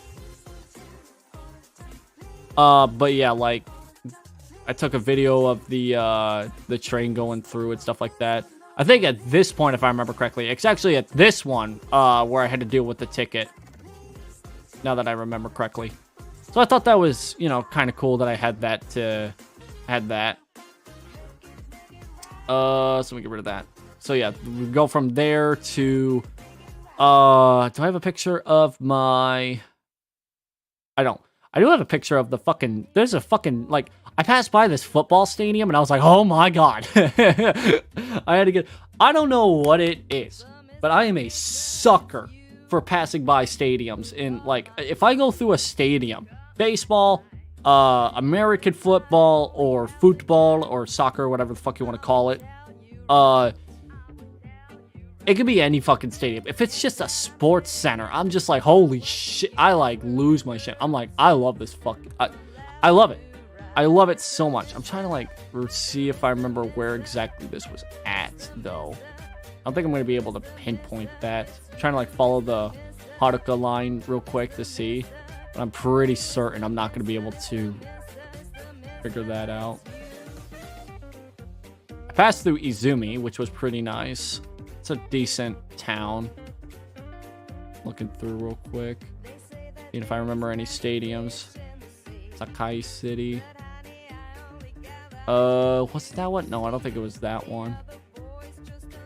[SPEAKER 1] But yeah, like I took a video of the train going through and stuff like that. I think at this point, if I remember correctly, it's actually at this one where I had to deal with the ticket. Now that I remember correctly. So I thought that was, you know, kind of cool that I had that so let me get rid of that. So yeah, we go from there to do I have a picture of my, I don't. I do have a picture of the fucking, there's a fucking, like, I passed by this football stadium and I was like, oh my god. I had to get, I don't know what it is, but I am a sucker for passing by stadiums. In like, if I go through a stadium, baseball, American football or football or soccer, whatever the fuck you want to call it. It could be any fucking stadium. If it's just a sports center, I'm just like, holy shit. I like lose my shit. I'm like, I love this fucking, I love it. I love it so much. I'm trying to like see if I remember where exactly this was at though. I don't think I'm going to be able to pinpoint that. I'm trying to like follow the Haruka line real quick to see. I'm pretty certain I'm not going to be able to figure that out. I passed through Izumi, which was pretty nice. It's a decent town. Looking through real quick. See if I remember any stadiums. Sakai City. What's that one? No, I don't think it was that one.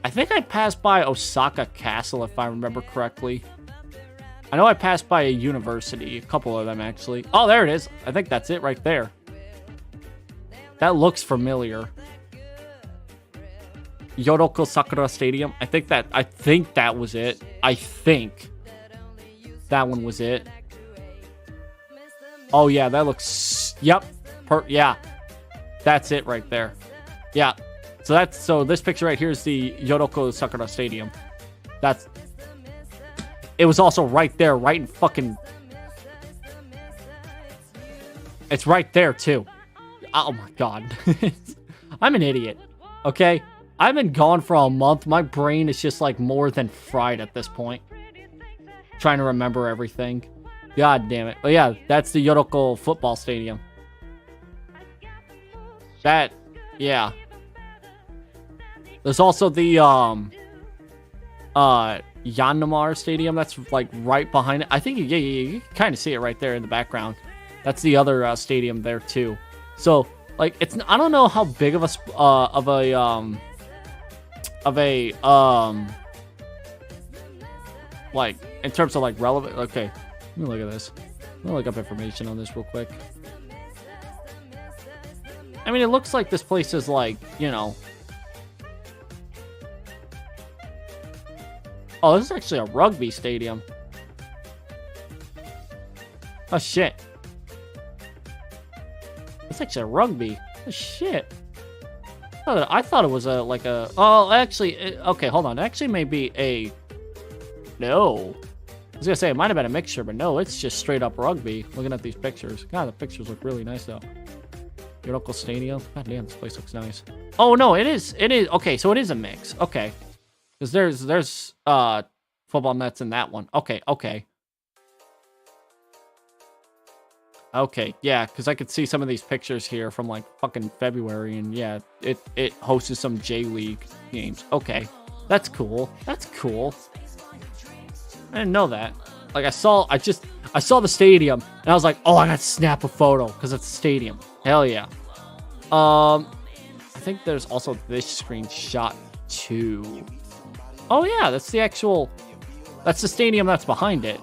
[SPEAKER 1] I think I passed by Osaka Castle, if I remember correctly. I know I passed by a university, a couple of them actually. Oh, there it is. I think that's it right there. That looks familiar. Yoroko Sakura Stadium. I think that was it. I think that one was it. Oh yeah, that looks. Yep. Yeah, that's it right there. Yeah. So this picture right here is the Yoroko Sakura Stadium. It was also right there, right in fucking. It's right there too. Oh my god. I'm an idiot. Okay? I've been gone for a month. My brain is just like more than fried at this point. Trying to remember everything. God damn it. But yeah, that's the Yoroko football stadium. Yeah. There's also the Yanmar Stadium. That's like right behind it. I think you can kind of see it right there in the background. That's the other stadium there too. So like I don't know how big of a like in terms of like relevant. Okay, let me look at this. Let me look up information on this real quick. I mean, it looks like this place is like, you know. Oh, this is actually a rugby stadium. Oh, shit. It's actually a rugby. Oh, shit. I thought it was like a... Oh, actually... Okay, hold on. It actually may be a... No. I was gonna say it might have been a mixture, but no, it's just straight up rugby. Looking at these pictures. God, the pictures look really nice, though. Your local stadium. God damn, this place looks nice. Oh, no, it is. It is. Okay, so it is a mix. Okay. Because there's football nets in that one. Okay. Okay, yeah, because I could see some of these pictures here from like fucking February, and yeah, it hosted some J-League games. Okay, that's cool. That's cool. I didn't know that. Like I saw the stadium, and I was like, oh, I gotta snap a photo because it's a stadium. Hell yeah. I think there's also this screenshot too. Oh yeah, that's the stadium that's behind it.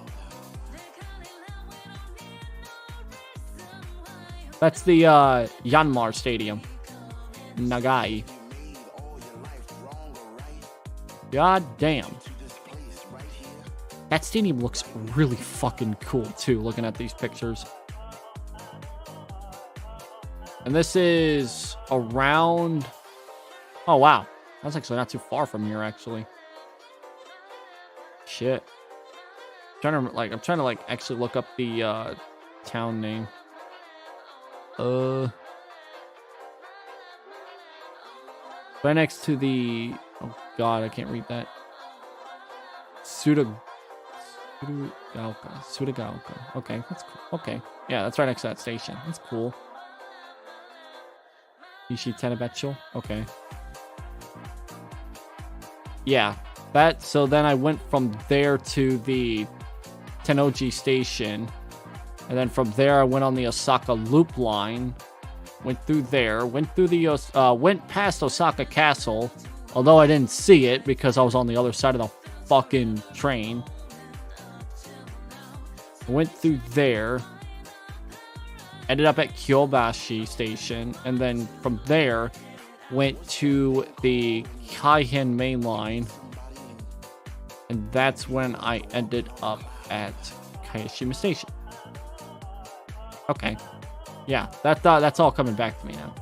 [SPEAKER 1] That's the Yanmar Stadium. Nagai. God damn. That stadium looks really fucking cool too, looking at these pictures. And this is around... Oh wow. That's actually not too far from here, actually. Shit. I'm trying to actually look up the town name. Right next to the... Oh god, I can't read that. Sudagaoka. Okay, that's cool. Okay. Yeah, that's right next to that station. That's cool. Ishi Tenebecho. Okay. Yeah. So then I went from there to the Tennoji station. And then from there, I went on the Osaka Loop line, went through there, went past Osaka Castle, although I didn't see it because I was on the other side of the fucking train. Went through there, ended up at Kyobashi Station, and then from there, went to the Kaihen main line, and that's when I ended up at Kayashima Station. Okay. Yeah, that's all coming back to me now.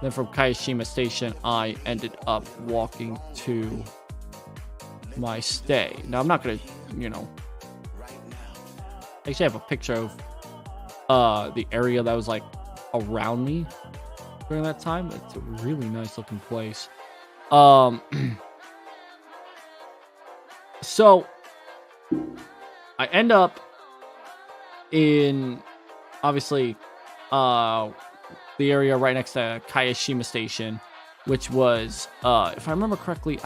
[SPEAKER 1] Then from Kayashima Station, I ended up walking to my stay. Now, I'm not going to, you know... I actually have a picture of the area that was, like, around me during that time. It's a really nice looking place. So, I end up in... Obviously, the area right next to Kayashima Station, which was, if I remember correctly,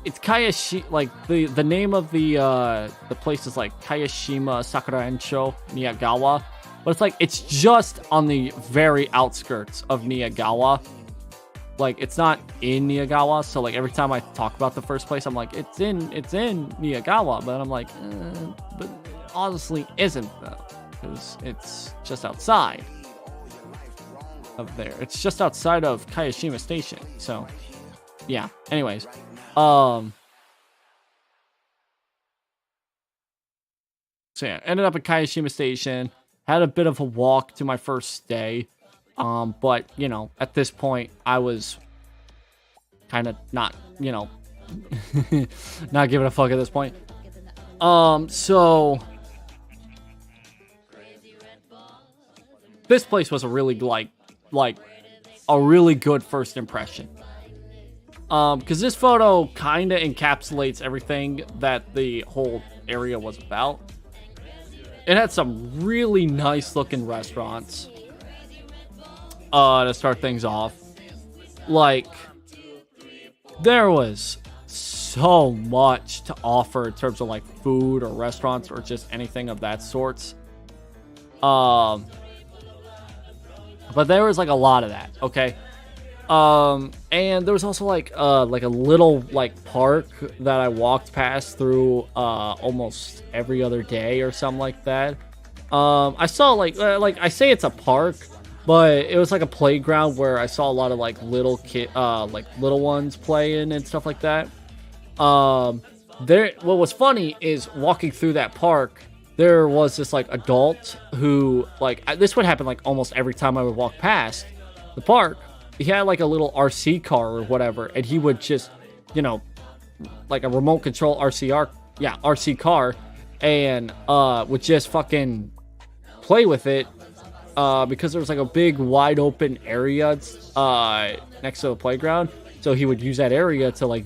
[SPEAKER 1] it's Kayashi, like, the name of the place is, like, Kayashima Sakura Ensho, Niyagawa, but it's, like, it's just on the very outskirts of Niyagawa. Like, it's not in Niyagawa, so, like, every time I talk about the first place, I'm like, it's in Niyagawa, but I'm like, but it honestly isn't, though, because it's just outside. of there. It's just outside of Kayashima Station. So, yeah. Anyways, so yeah, ended up at Kayashima Station. Had a bit of a walk to my first day. But, you know, at this point, I was kind of not, you know, not giving a fuck at this point. So this place was a really, like a really good first impression. Because this photo kind of encapsulates everything that the whole area was about. It had some really nice looking restaurants. To start things off, like, there was so much to offer in terms of like food or restaurants or just anything of that sorts. But there was like a lot of that, okay? And there was also like a little like park that I walked past through almost every other day or something like that. I saw like I say it's a park, but it was like a playground where I saw a lot of like little little ones playing and stuff like that. What was funny is walking through that park, there was this like adult who, like, this would happen like almost every time I would walk past the park. He had like a little RC car or whatever, and he would just, you know, like a remote control RC car, and would just fucking play with it. Because there was like a big wide open area next to the playground, so he would use that area to like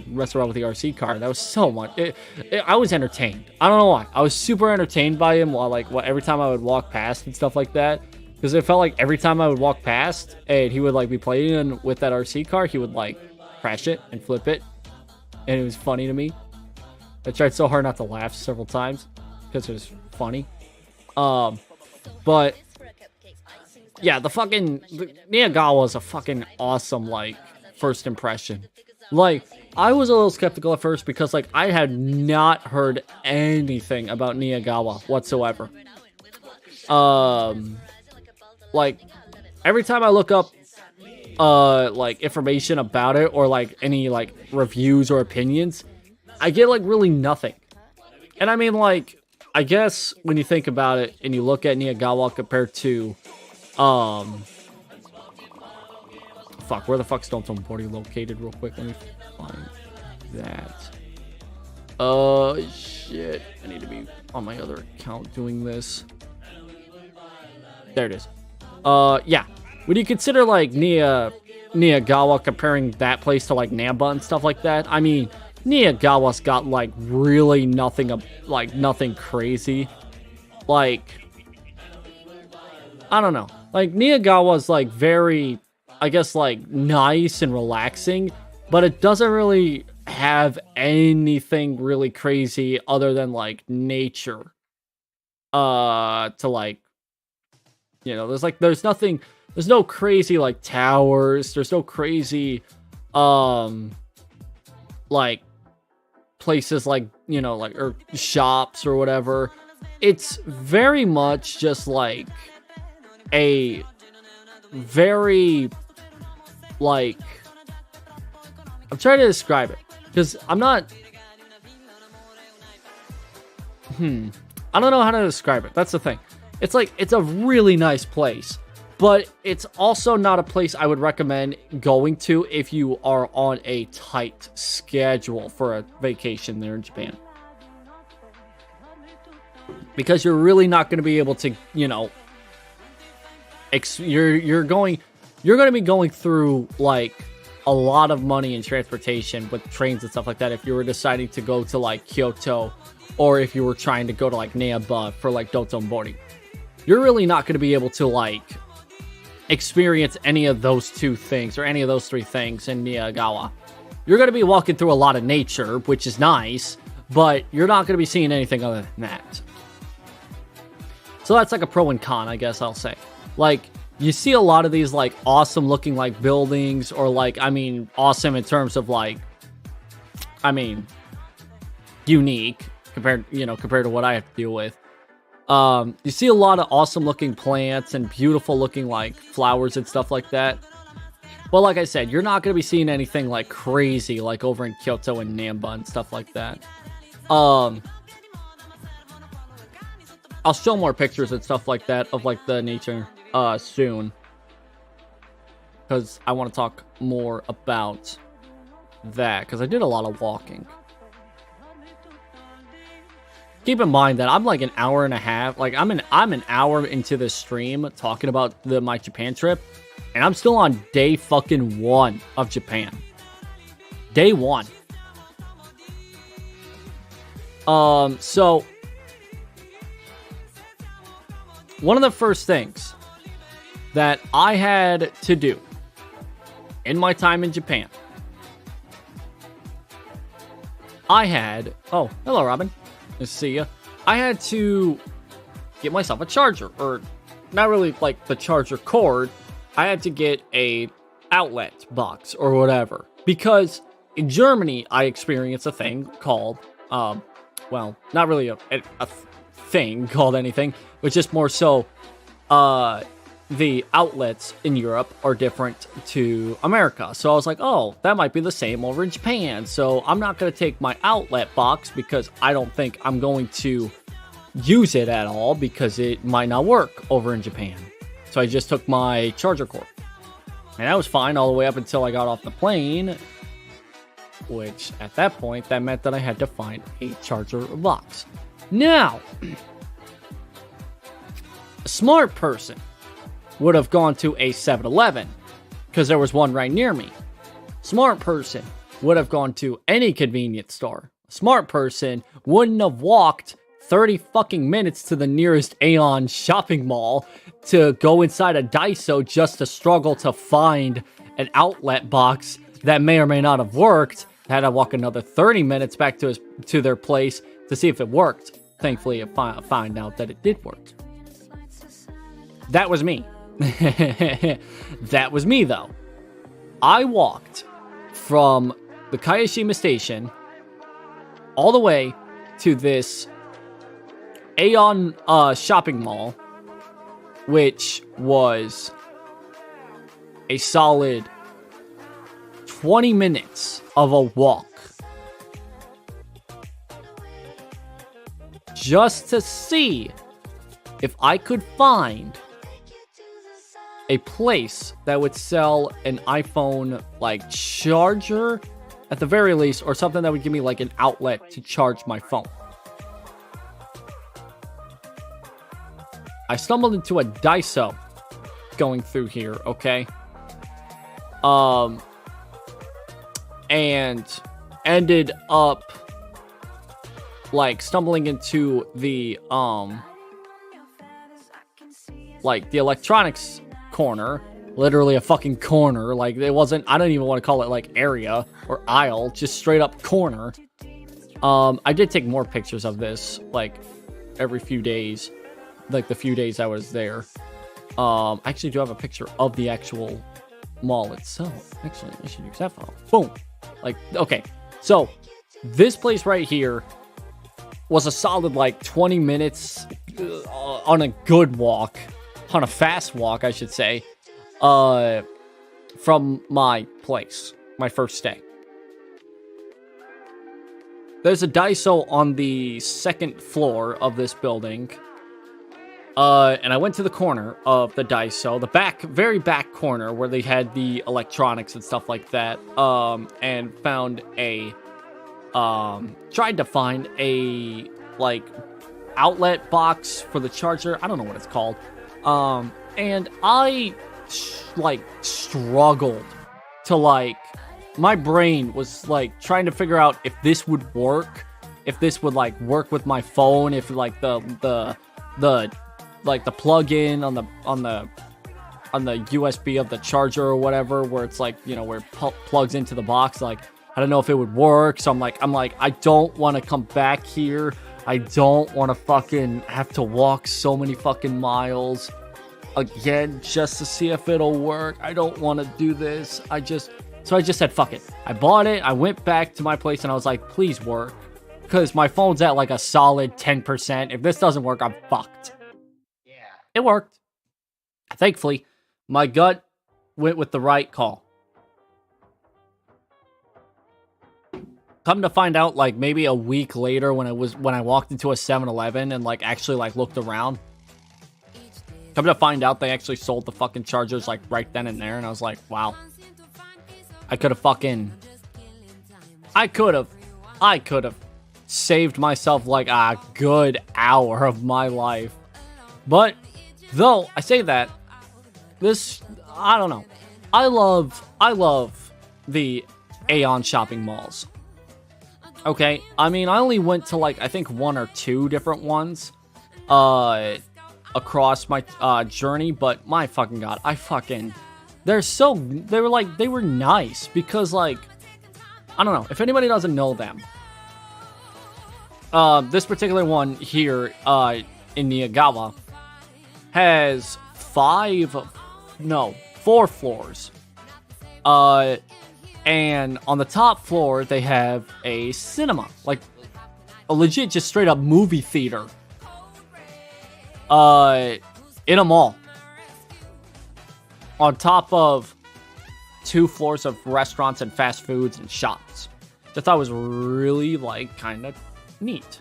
[SPEAKER 1] mess around with the RC car. That was so much. I was entertained. I don't know why. I was super entertained by him while every time I would walk past and stuff like that, because it felt like every time I would walk past and he would like be playing with that RC car, he would like crash it and flip it, and it was funny to me. I tried so hard not to laugh several times because it was funny. But yeah, the Niyagawa is a fucking awesome, like, first impression. Like, I was a little skeptical at first because, like, I had not heard anything about Niyagawa whatsoever. Like, every time I look up, like, information about it or, like, any, like, reviews or opinions, I get, like, really nothing. And I mean, like, I guess when you think about it and you look at Niyagawa compared to fuck, where the fuck's Downtown Party located real quick? Let me find that. Shit. I need to be on my other account doing this. There it is. Yeah. When you consider, like, Niyagawa, comparing that place to, like, Namba and stuff like that, I mean, Niyagawa's got, like, really nothing crazy. Like, I don't know. Like, Niyagawa's, like, very, I guess, like, nice and relaxing, but it doesn't really have anything really crazy other than, like, nature. To, like, you know, there's no crazy, like, towers, there's no crazy, like, places like, you know, like, or shops or whatever. It's very much just, like, a very, like, I'm trying to describe it because I'm not, I don't know how to describe it. That's the thing. It's like, it's a really nice place, but it's also not a place I would recommend going to if you are on a tight schedule for a vacation there in Japan. Because you're really not going to be able to, you know, you're going to be going through, like, a lot of money in transportation with trains and stuff like that if you were deciding to go to, like, Kyoto, or if you were trying to go to, like, Namba for, like, Dotonbori. You're really not going to be able to, like, experience any of those two things or any of those three things in Niyagawa. You're going to be walking through a lot of nature, which is nice, but you're not going to be seeing anything other than that. So that's like a pro and con, I guess I'll say. Like, you see a lot of these, like, awesome looking, like, buildings, or, like, I mean, awesome in terms of, like, I mean, unique compared to what I have to deal with. You see a lot of awesome looking plants and beautiful looking like flowers and stuff like that. But like I said, you're not going to be seeing anything like crazy like over in Kyoto and Namba and stuff like that. I'll show more pictures and stuff like that of like the nature soon, because I want to talk more about that, because I did a lot of walking. Keep in mind that I'm like an hour and a half, like I'm an hour into this stream talking about my Japan trip, and I'm still on day fucking 1 of Japan. Day 1. So one of the first things that I had to do in my time in Japan, I had, oh, hello, Robin. Nice to see you. I had to get myself a charger, or not really like the charger cord. I had to get a outlet box or whatever, because in Germany, I experienced a thing called, well, not really a thing called anything, but just more so, the outlets in Europe are different to America. So I was like, oh, that might be the same over in Japan. So I'm not going to take my outlet box because I don't think I'm going to use it at all, because it might not work over in Japan. So I just took my charger cord. And that was fine all the way up until I got off the plane, which at that point, that meant that I had to find a charger box. Now, a smart person would have gone to a 7-Eleven, because there was one right near me. Smart person would have gone to any convenience store. A smart person wouldn't have walked 30 fucking minutes to the nearest Aeon shopping mall to go inside a Daiso just to struggle to find an outlet box that may or may not have worked. Had to walk another 30 minutes back to their place to see if it worked. Thankfully, I find out that it did work. That was me. That was me, though. I walked from the Kayashima station all the way to this Aeon shopping mall, which was a solid 20 minutes of a walk, just to see if I could find a place that would sell an iPhone like charger at the very least, or something that would give me like an outlet to charge my phone. I stumbled into a Daiso going through here, okay? And ended up like stumbling into the like the electronics corner, literally a fucking corner. Like, it wasn't, I don't even want to call it like area or aisle, just straight up corner. I did take more pictures of this like every few days, like the few days I was there. I actually do have a picture of the actual mall itself. Actually, I should use that photo. Boom. Like, okay, so this place right here was a solid like 20 minutes on a good walk, on a fast walk, I should say, from my place, my first day. There's a Daiso on the second floor of this building. And I went to the corner of the Daiso, the back, very back corner where they had the electronics and stuff like that. And found a, tried to find a, like, outlet box for the charger. I don't know what it's called. And I, struggled to, my brain was, trying to figure out if this would work. If this would, work with my phone. If, the plug-in on the USB of the charger or whatever, where it's where it plugs into the box. I don't know if it would work. So I'm like, I don't want to come back here. I don't want to fucking have to walk so many fucking miles again just to see if it'll work. I don't want to do this. So I just said, fuck it. I bought it. I went back to my place and I was like, please work. because my phone's at like a solid 10%. If this doesn't work, I'm fucked.
[SPEAKER 2] Yeah.
[SPEAKER 1] It worked. Thankfully, my gut went with the right call. Come to find out, like, maybe a week later when I walked into a 7-Eleven and, like, actually, like, looked around. Come to find out they actually sold the fucking chargers, like, right then and there. And I was like, wow. I could have saved myself, like, a good hour of my life. But, though, I say that, I don't know. I love the Aeon shopping malls. Okay, I mean, I only went to, like, I think 1 or 2 different ones across my journey, but my fucking god, they were nice because, like, I don't know, if anybody doesn't know them, this particular one here in Niagawa has 4 floors. And on the top floor, they have a cinema. Like, a legit, just straight up movie theater. In a mall. On top of 2 floors of restaurants and fast foods and shops. Which I thought was really, like, kind of neat.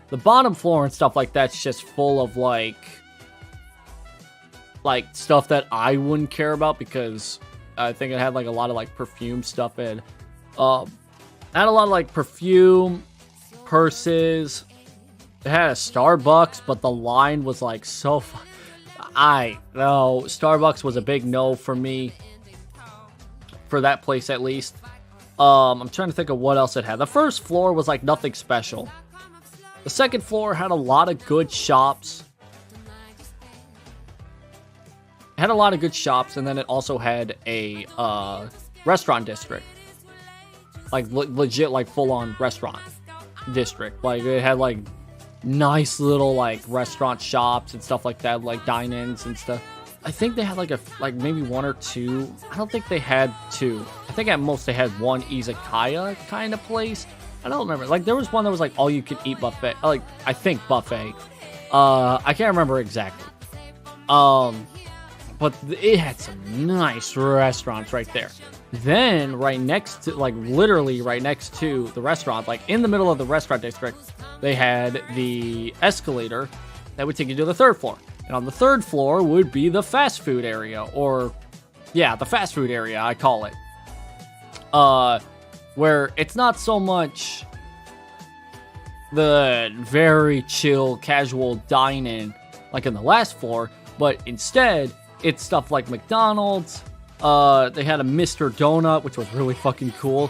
[SPEAKER 1] The bottom floor and stuff like that's just full of, like, stuff that I wouldn't care about because I think it had, like, a lot of, like, perfume stuff in. It had a lot of, like, perfume, purses. It had a Starbucks, but the line was, like, so no, Starbucks was a big no for me. For that place, at least. I'm trying to think of what else it had. The first floor was, like, nothing special. The second floor had a lot of good shops. It had a lot of good shops, and then it also had a restaurant district. Like, legit, like, full-on restaurant district. Like, it had, like, nice little, like, restaurant shops and stuff like that, like, dine-ins and stuff. I think they had, like, maybe 1 or 2. I don't think they had 2. I think at most they had 1 izakaya kind of place. I don't remember. Like, there was one that was, like, all-you-can-eat buffet. Like, I think buffet. I can't remember exactly. But it had some nice restaurants right there. Then, right next to, like, literally right next to the restaurant, like, in the middle of the restaurant district, they had the escalator that would take you to the 3rd floor. And on the 3rd floor would be the fast food area, or, yeah, the fast food area, I call it. Where it's not so much the very chill, casual dine-in, like in the last floor, but instead, it's stuff like McDonald's. They had a Mr. Donut, which was really fucking cool.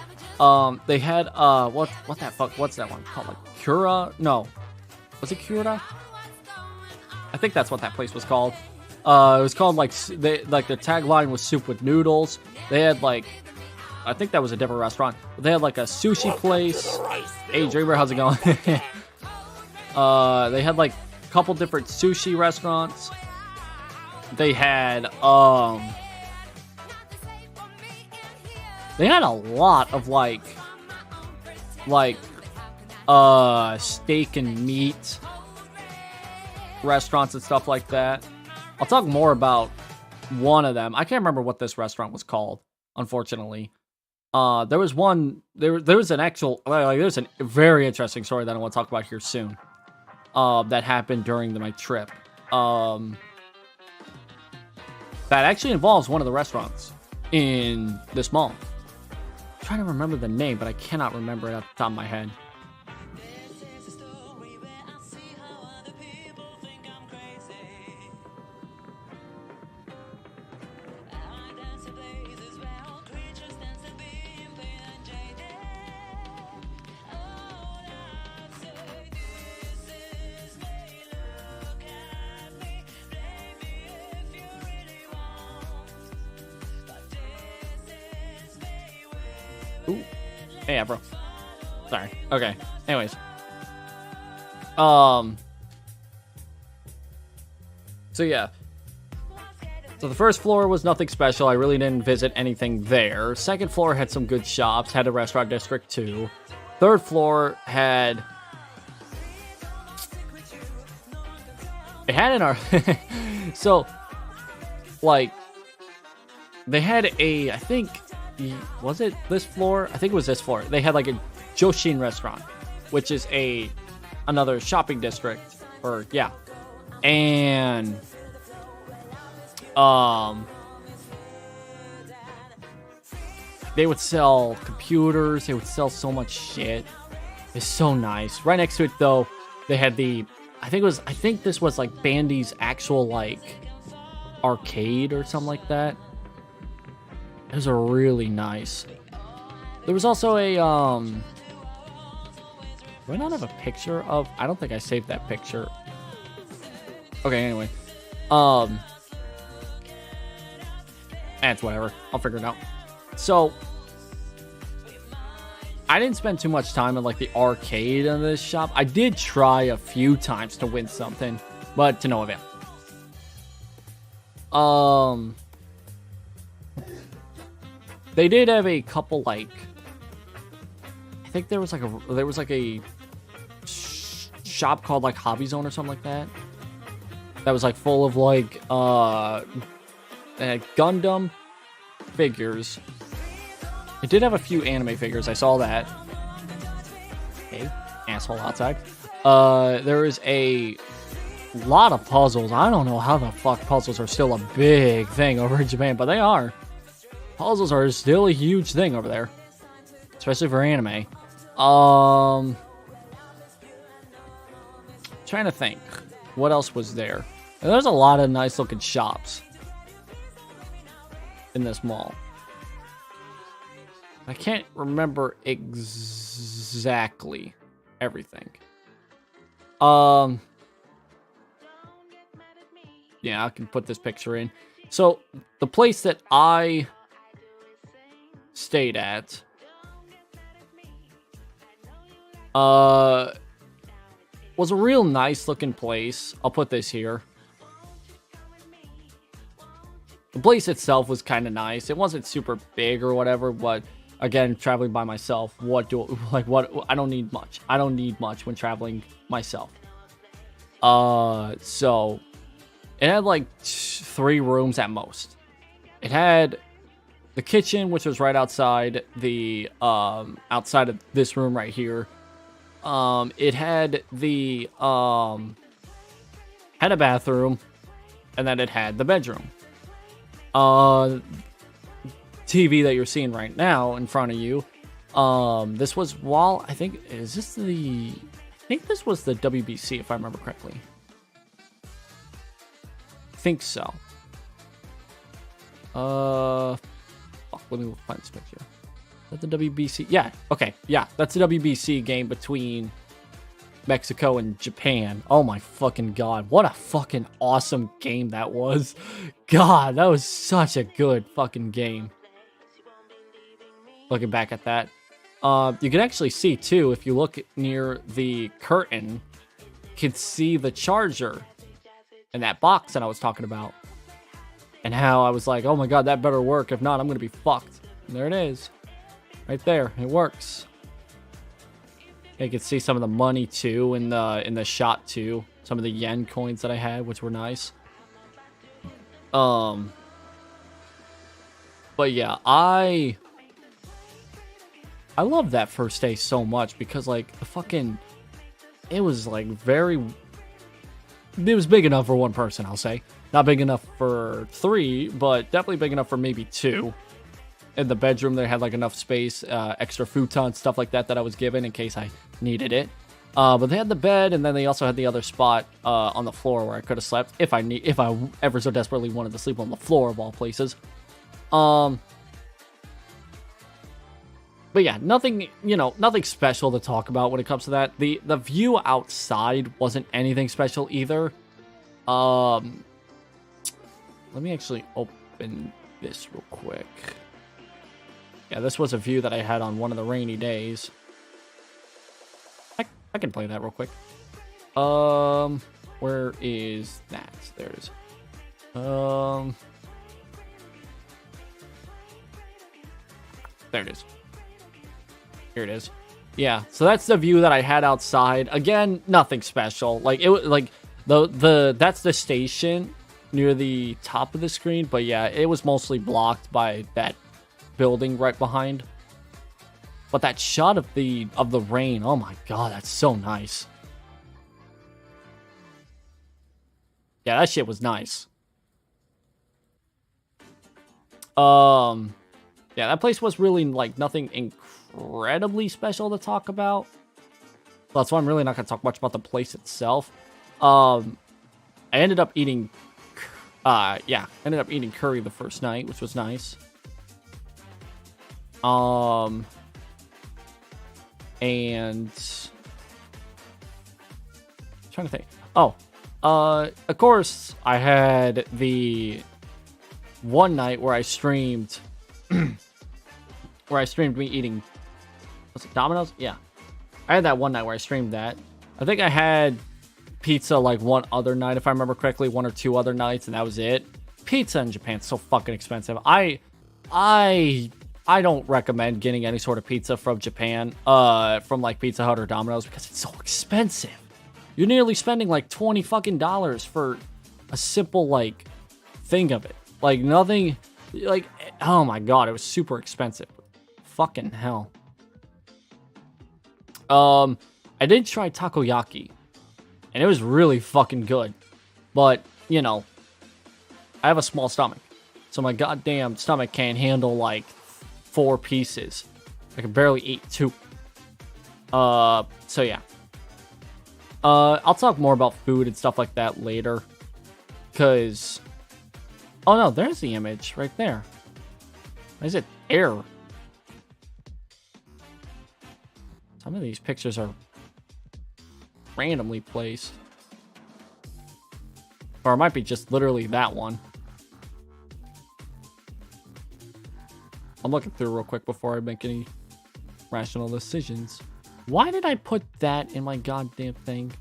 [SPEAKER 1] They had, what's that one called? Like, Cura? No. Was it Cura? I think that's what that place was called. It was called, like, the tagline was soup with noodles. They had, like, I think that was a different restaurant. But they had, like, a sushi place. Hey, Dreamer, how's it going? They had, like, a couple different sushi restaurants. They had a lot of, like, steak and meat restaurants and stuff like that. I'll talk more about one of them. I can't remember what this restaurant was called, unfortunately. There was one, there was an actual, like, there's a very interesting story that I want to talk about here soon. That happened during my trip. That actually involves one of the restaurants in this mall. I'm trying to remember the name, but I cannot remember it off the top of my head. Ooh. Hey, bro. Sorry. Okay. Anyways. So yeah. So the first floor was nothing special. I really didn't visit anything there. Second floor had some good shops. Had a restaurant district too. Third floor had... It had in our... So, like, they had a, I think, was it this floor? I think it was this floor. They had like a Joshin restaurant, which is another shopping district, or yeah. And, they would sell computers. They would sell so much shit. It's so nice. Right next to it, though, they had I think this was like Bandy's actual like arcade or something like that. It was a really nice. There was also a do I not have a picture of? I don't think I saved that picture. Okay, anyway, it's whatever. I'll figure it out. So, I didn't spend too much time in like the arcade in this shop. I did try a few times to win something, but to no avail. They did have a couple like, I think there was like a shop called like Hobby Zone or something like that. That was like full of like Gundam figures. It did have a few anime figures. I saw that. Hey, asshole outside. There is a lot of puzzles. I don't know how the fuck puzzles are still a big thing over in Japan, but they are. Puzzles are still a huge thing over there, especially for anime. Trying to think, what else was there? And there's a lot of nice looking shops in this mall. I can't remember exactly everything. Yeah, I can put this picture in. So, the place that I stayed at was a real nice looking place. I'll put this here. The place itself was kind of nice. It wasn't super big or whatever, but again, traveling by myself, I don't need much. I don't need much when traveling myself. So it had like 3 rooms at most. It had the kitchen, which was right outside the outside of this room right here. It had the had a bathroom, and then it had the bedroom. TV that you're seeing right now in front of you. This was I think this was the WBC, if I remember correctly. I think so. Fuck, let me find this picture. Is that the WBC? Yeah, okay, yeah, that's the WBC game between Mexico and Japan. Oh my fucking god, what a fucking awesome game that was. God, that was such a good fucking game. Looking back at that. You can actually see, too, if you look near the curtain, you can see the charger in that box that I was talking about. And how I was like, oh my god, that better work. If not, I'm going to be fucked. And there it is. Right there. It works. You can see some of the money, too, in the shot, too. Some of the yen coins that I had, which were nice. But yeah, I love that first day so much because, like, it was, like, it was big enough for one person, I'll say. Not big enough for 3, but definitely big enough for maybe 2. In the bedroom, they had, like, enough space, extra futon, stuff like that I was given in case I needed it. But they had the bed, and then they also had the other spot on the floor where I could have slept if I ever so desperately wanted to sleep on the floor of all places. But yeah, nothing special to talk about when it comes to that. The view outside wasn't anything special either. Let me actually open this real quick. Yeah, this was a view that I had on one of the rainy days. I can play that real quick. Where is that? There it is. There it is. Here it is. yeah, so that's the view that I had outside. Again, nothing special. Like it was like that's the station near the top of the screen, but yeah, it was mostly blocked by that building right behind. But that shot of the rain, oh my god, that's so nice. Yeah, that shit was nice. Yeah, that place was really like nothing incredibly special to talk about. So that's why I'm really not gonna talk much about the place itself. I ended up eating curry the first night, which was nice. And I'm trying to think. Oh, of course, I had the one night where I streamed, me eating. Was it Domino's? Yeah, I had that one night where I streamed that. I think I had pizza like one other night, if I remember correctly, one or two other nights, and that was it. Pizza in Japan's so fucking expensive. I don't recommend getting any sort of pizza from Japan, from like Pizza Hut or Domino's, because it's so expensive. You're nearly spending like $20 fucking for a simple like thing of it. Like nothing, like, oh my god, it was super expensive. Fucking hell. I did try takoyaki, and it was really fucking good. But, you know, I have a small stomach, so my goddamn stomach can't handle like 4 pieces. I can barely eat 2. So yeah. I'll talk more about food and stuff like that later. Cause, oh no, there's the image right there. Why is it there? Some of these pictures are randomly placed. Or it might be just literally that one. I'm looking through real quick before I make any rational decisions. Why did I put that in my goddamn thing?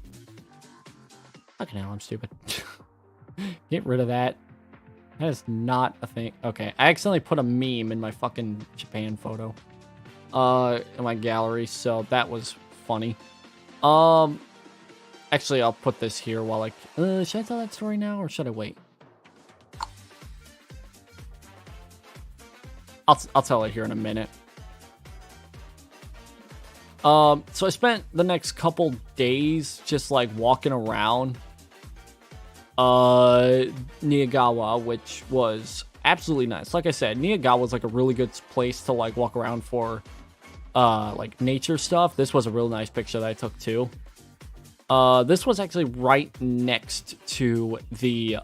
[SPEAKER 1] Fucking hell, I'm stupid. Get rid of that. That is not a thing. Okay, I accidentally put a meme in my fucking Japan photo. In my gallery, so that was funny. Actually, I'll put this here while I... should I tell that story now, or should I wait? I'll tell it here in a minute. So I spent the next couple days just like walking around Niigatawa, which was absolutely nice. Like I said, Niigatawa was like a really good place to like walk around for like nature stuff. This was a real nice picture that I took too. This was actually right next to the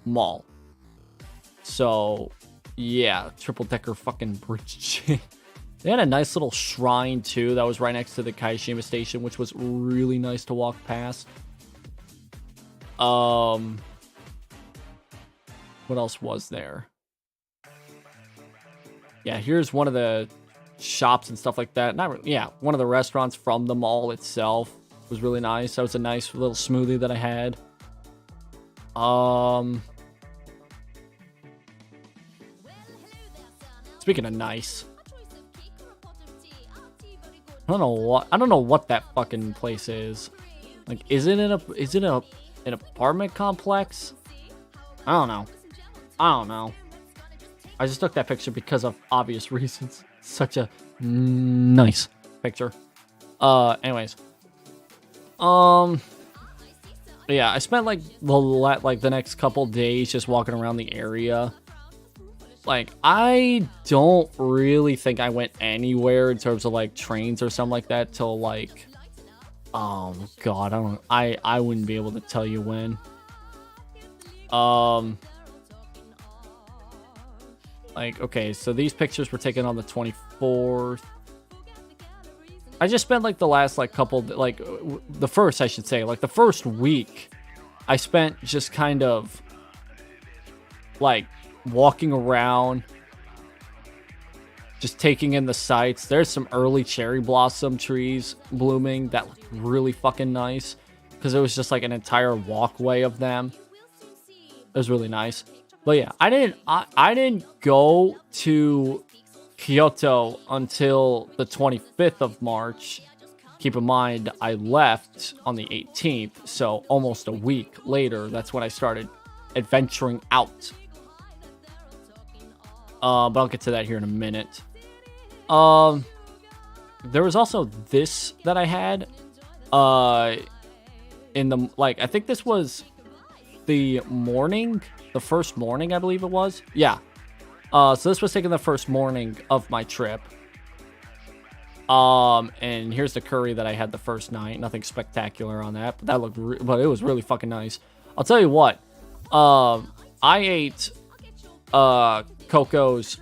[SPEAKER 1] mall. So yeah, triple decker fucking bridge. They had a nice little shrine too that was right next to the Kaishima station, which was really nice to walk past. What else was there? Yeah, here's one of the shops and stuff like that. Not really, yeah, one of the restaurants from the mall itself was really nice. That was a nice little smoothie that I had. Speaking of nice, I don't know what that fucking place is. Like, is it an apartment complex? I don't know. I just took that picture because of obvious reasons. Such a nice picture. Anyways. Yeah, I spent like the next couple days just walking around the area. Like, I don't really think I went anywhere in terms of like trains or something like that till like, oh god, I wouldn't be able to tell you when. Like, okay, so these pictures were taken on the 24th. I just spent like the last like couple, like the first, I should say, like the first week I spent just kind of like walking around, just taking in the sights. There's some early cherry blossom trees blooming that look really fucking nice because it was just like an entire walkway of them. It was really nice. But yeah, I didn't go to Kyoto until the 25th of March. Keep in mind, I left on the 18th, so almost a week later, that's when I started adventuring out. But I'll get to that here in a minute. There was also this that I had. In the, like, I think this was the morning, the first morning, I believe it was. Yeah. So this was taken the first morning of my trip. And here's the curry that I had the first night. Nothing spectacular on that, but that looked, but it was really fucking nice. I'll tell you what. I ate Coco's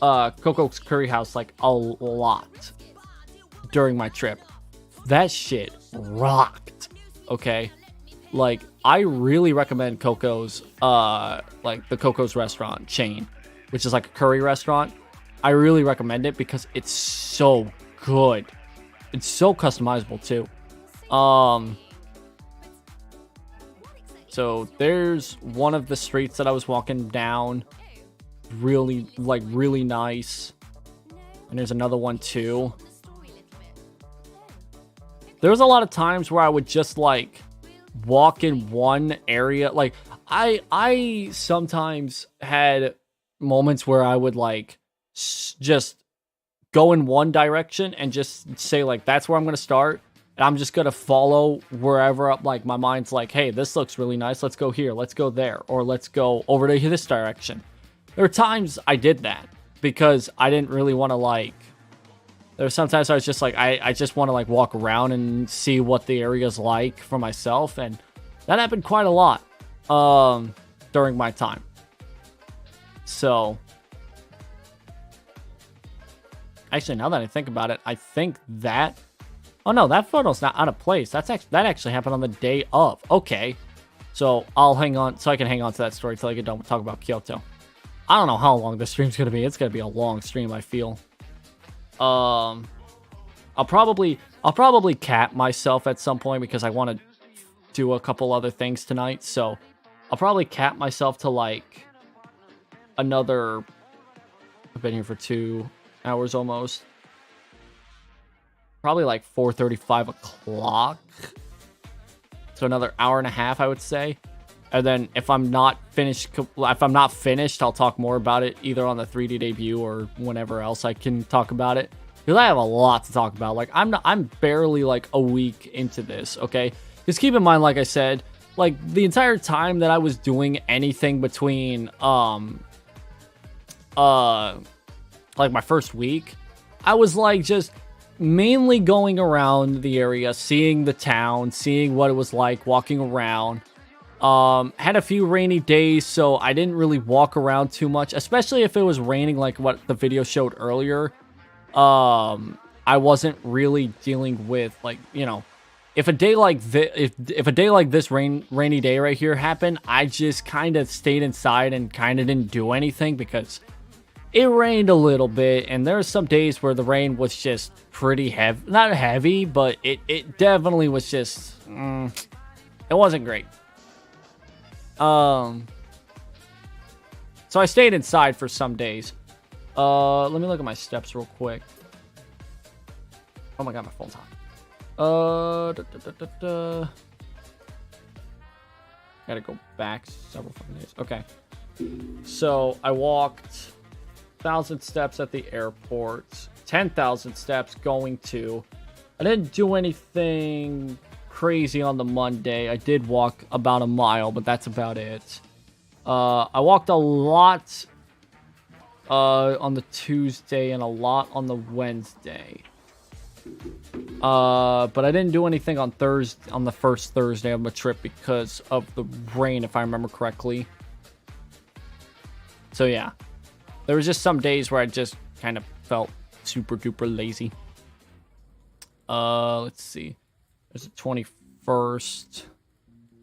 [SPEAKER 1] Curry House like a lot during my trip. That shit rocked. Okay, like I really recommend Coco's, like the Coco's restaurant chain, which is like a curry restaurant. I really recommend it because it's so good. It's so customizable too. So there's one of the streets that I was walking down. Really, like, really nice. And there's another one too. There was a lot of times where I would just, like, walk in one area. Like, I sometimes had moments where I would, like, just go in one direction and just say, like, that's where I'm going to start. And I'm just going to follow wherever, like, my mind's like, hey, this looks really nice. Let's go here. Let's go there. Or let's go over to this direction. There were times I did that because I didn't really want to, like, there were sometimes I was just like, I just want to, like, walk around and see what the area's like for myself. And that happened quite a lot during my time. So, actually, now that I think about it, I think that, oh no, that photo's not out of place. That actually happened on the day of. Okay. So I'll hang on, so I can hang on to that story till I get done with talking about Kyoto. I don't know how long this stream's gonna be. It's gonna be a long stream, I feel. I'll probably cap myself at some point because I want to do a couple other things tonight. So I'll probably cap myself to, like, another, I've been here for 2 hours almost. Probably like 4:30, 5 o'clock. So another hour and a half, I would say. And then if I'm not finished, I'll talk more about it either on the 3D debut or whenever else I can talk about it. Because I have a lot to talk about. Like, I'm barely like a week into this, okay? Because keep in mind, like I said, like the entire time that I was doing anything between like my first week, I was like just mainly going around the area, seeing the town, seeing what it was like, walking around. Had a few rainy days, so I didn't really walk around too much, especially if it was raining like what the video showed earlier. I wasn't really dealing with, like, you know, if a day like this, if a day like this rainy day right here happened, I just kind of stayed inside and kind of didn't do anything because it rained a little bit, and there were some days where the rain was just pretty heavy, not heavy, but it definitely was just, it wasn't great. So I stayed inside for some days. Let me look at my steps real quick. Oh my god, my phone's hot. Gotta go back several fucking days. Okay. So I walked 1,000 steps at the airport, 10,000 steps going to. I didn't do anything crazy on the Monday. I did walk about a mile, but that's about it. I walked a lot on the Tuesday and a lot on the Wednesday. But I didn't do anything on Thursday, on the first Thursday of my trip because of the rain, if I remember correctly. So yeah, there was just some days where I just kind of felt super duper lazy. Let's see. There's the 21st.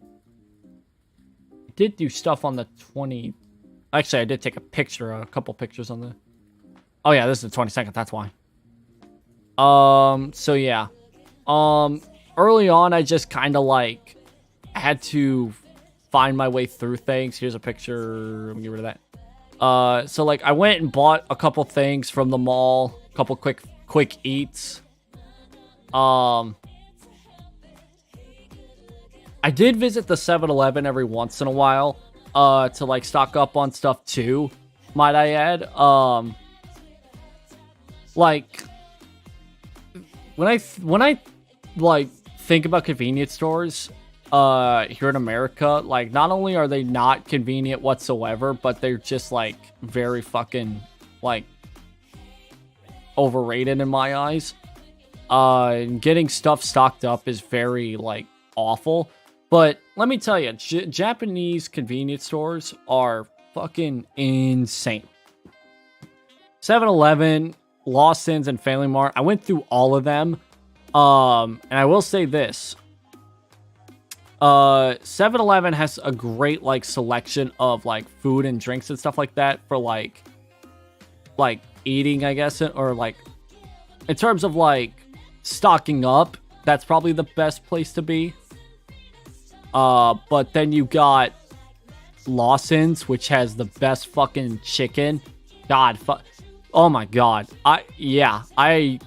[SPEAKER 1] I did do stuff on the 20. Actually, I did take a picture, a couple pictures on the. Oh yeah, this is the 22nd. That's why. So yeah. Early on, I just kind of like had to find my way through things. Here's a picture. Let me get rid of that. So like I went and bought a couple things from the mall, a couple quick eats. I did visit the 7-Eleven every once in a while, to like stock up on stuff too, might I add. Like when I like think about convenience stores here in America, like not only are they not convenient whatsoever, but they're just like very fucking like overrated in my eyes. Getting stuff stocked up is very like awful. But let me tell you, Japanese convenience stores are fucking insane. 7-Eleven, Lawson's, and Family Mart. I went through all of them. And I will say this. 7-Eleven has a great like selection of like food and drinks and stuff like that for like eating, I guess, or like in terms of like stocking up, that's probably the best place to be. But then you got Lawson's, which has the best fucking chicken. God, oh my god. I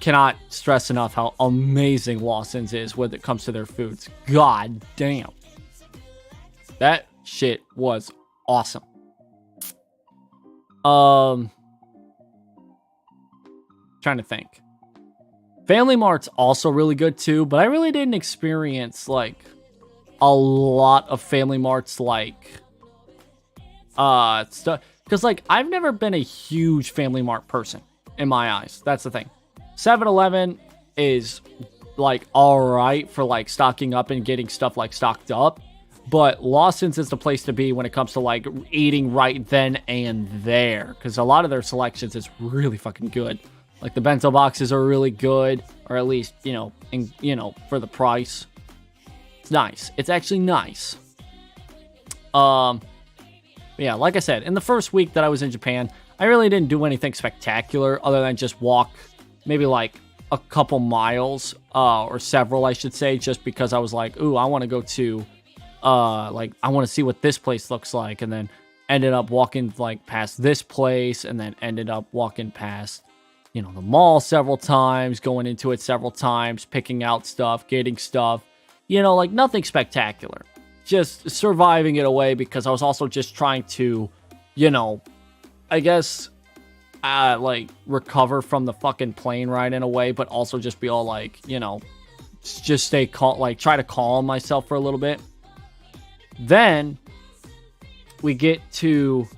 [SPEAKER 1] cannot stress enough how amazing Lawson's is when it comes to their foods. God damn. That shit was awesome. Trying to think. Family Mart's also really good too, but I really didn't experience like a lot of Family Mart's like stuff, because like I've never been a huge Family Mart person in my eyes. That's the thing. 7-Eleven is like all right for like stocking up and getting stuff like stocked up, but Lawson's is the place to be when it comes to like eating right then and there, because a lot of their selections is really fucking good. Like the bento boxes are really good, or at least for the price. It's nice. It's actually nice. Yeah, like I said, in the first week that I was in Japan, I really didn't do anything spectacular other than just walk maybe like a couple miles, or several, I should say, just because I was like, ooh, I want to go to, like, I want to see what this place looks like, and then ended up walking like past this place, and then ended up walking past, the mall several times, going into it several times, picking out stuff, getting stuff, like nothing spectacular. Just surviving it away because I was also just trying to, I guess, like recover from the fucking plane ride in a way, but also just be all like, just stay calm, like try to calm myself for a little bit. Then we get to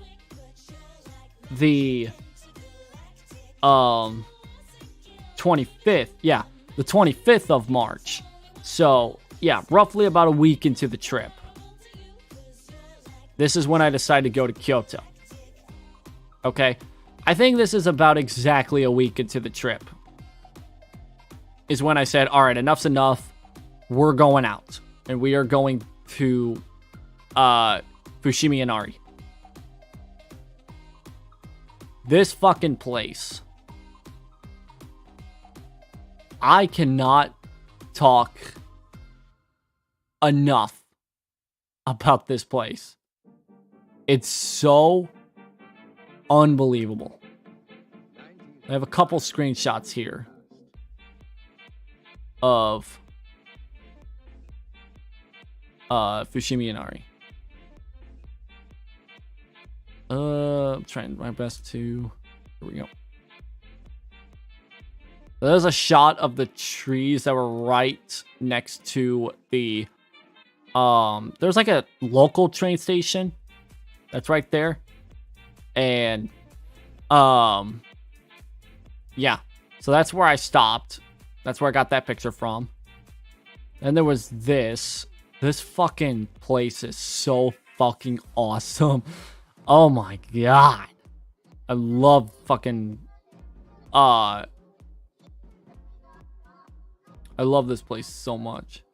[SPEAKER 1] the 25th. Yeah, the 25th of March. So, yeah, roughly about a week into the trip. This is when I decided to go to Kyoto. Okay? I think this is about exactly a week into the trip. Is when I said, all right, enough's enough. We're going out. And we are going to Fushimi Inari. This fucking place. I cannot talk enough about this place. It's so unbelievable. I have a couple screenshots here of Fushimi Inari. I'm trying my best to... Here we go. There's a shot of the trees that were right next to the... There's like a local train station that's right there. And... yeah. So that's where I stopped. That's where I got that picture from. And there was this. This fucking place is so fucking awesome. Oh my god. I love fucking... I love this place so much.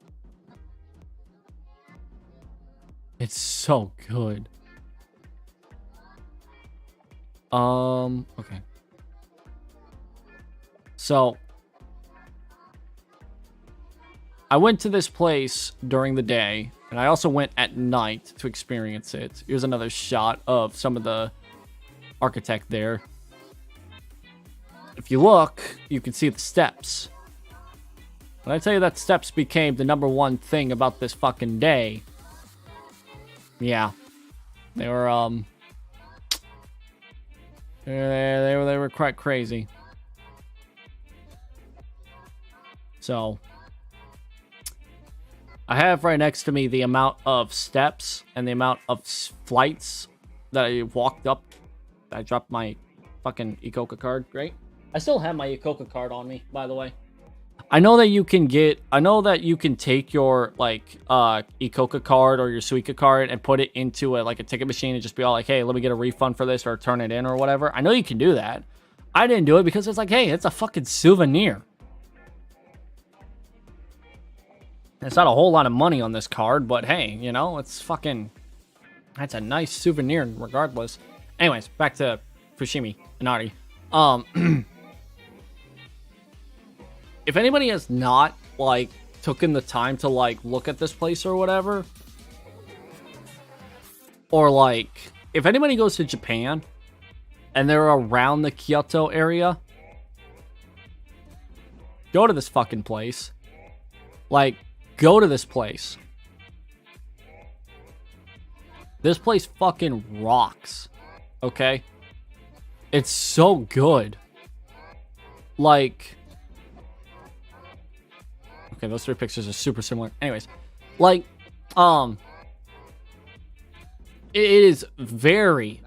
[SPEAKER 1] It's so good. Okay. So, I went to this place during the day, and I also went at night to experience it. Here's another shot of some of the architect there. If you look, you can see the steps. When I tell you that steps became the #1 thing about this fucking day, yeah, they were they were quite crazy. So I have right next to me the amount of steps and the amount of flights that I walked up. I dropped my fucking Icoca card. Great. I still have my Icoca card on me, by the way. I know that you can take your like Icoca card or your Suica card and put it into a ticket machine and just be all like, hey, let me get a refund for this or turn it in or whatever. I know you can do that. I didn't do it because it's like, hey, it's a fucking souvenir. It's not a whole lot of money on this card, but hey, you know, it's fucking, that's a nice souvenir regardless. Anyways, back to Fushimi Inari. If anybody has not, like, taken the time to, like, look at this place or whatever, or, like, if anybody goes to Japan and they're around the Kyoto area, go to this fucking place. Like, go to this place. This place fucking rocks. Okay? It's so good. Like, okay, those 3 pictures are super similar. Anyways, like, it is very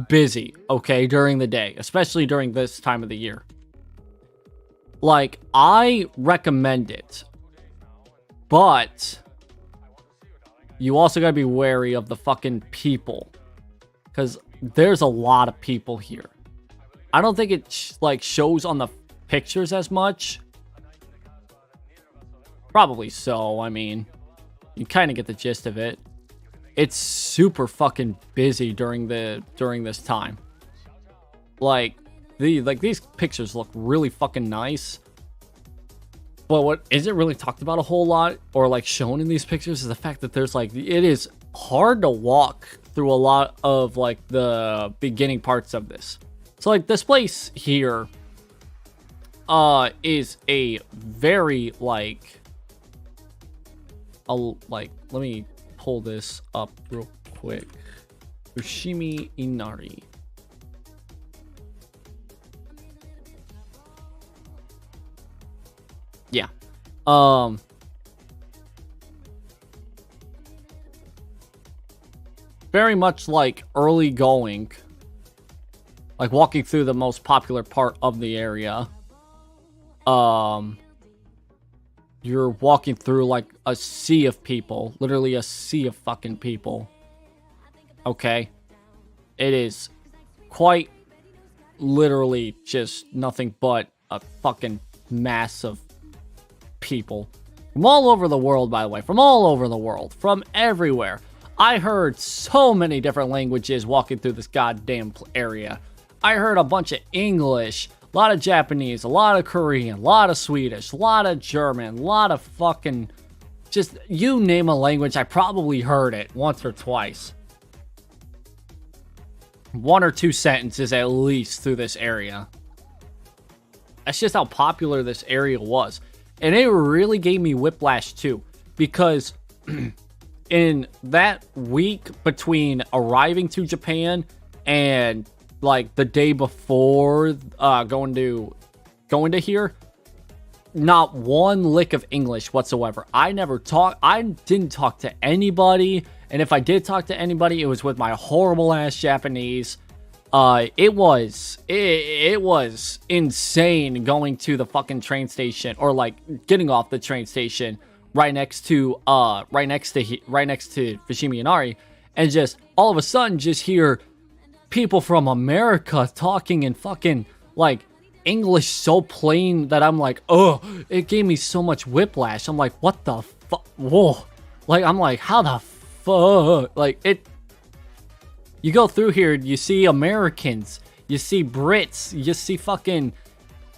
[SPEAKER 1] busy, okay, during the day, especially during this time of the year. Like, I recommend it, but you also gotta be wary of the fucking people, because there's a lot of people here. I don't think it shows on the pictures as much. Probably so. I mean, you kind of get the gist of it. It's super fucking busy during this time. Like these pictures look really fucking nice. But what isn't really talked about a whole lot or like shown in these pictures is the fact that there's like, it is hard to walk through a lot of like the beginning parts of this. So like this place here is a very like let me pull this up real quick. Fushimi Inari. Yeah. Very much like early going. Like walking through the most popular part of the area. You're walking through like a sea of people. Literally a sea of fucking people. Okay? It is quite literally just nothing but a fucking mass of people. From all over the world, by the way. From all over the world. From everywhere. I heard so many different languages walking through this goddamn area. I heard a bunch of English, a lot of Japanese, a lot of Korean, a lot of Swedish, a lot of German, a lot of fucking, just you name a language, I probably heard it once or twice. 1 or 2 sentences at least through this area. That's just how popular this area was. And it really gave me whiplash too, because in that week between arriving to Japan and like the day before going to here, not one lick of English whatsoever. I didn't talk to anybody, and if I did talk to anybody, it was with my horrible ass Japanese. It was insane going to the fucking train station, or like getting off the train station right next to Fushimi Inari, and just all of a sudden just hear people from America talking in fucking like English so plain that I'm like, oh, it gave me so much whiplash. I'm like, what the fuck? Whoa. Like, I'm like, how the fuck? Like, it, you go through here, you see Americans, you see Brits, you see fucking,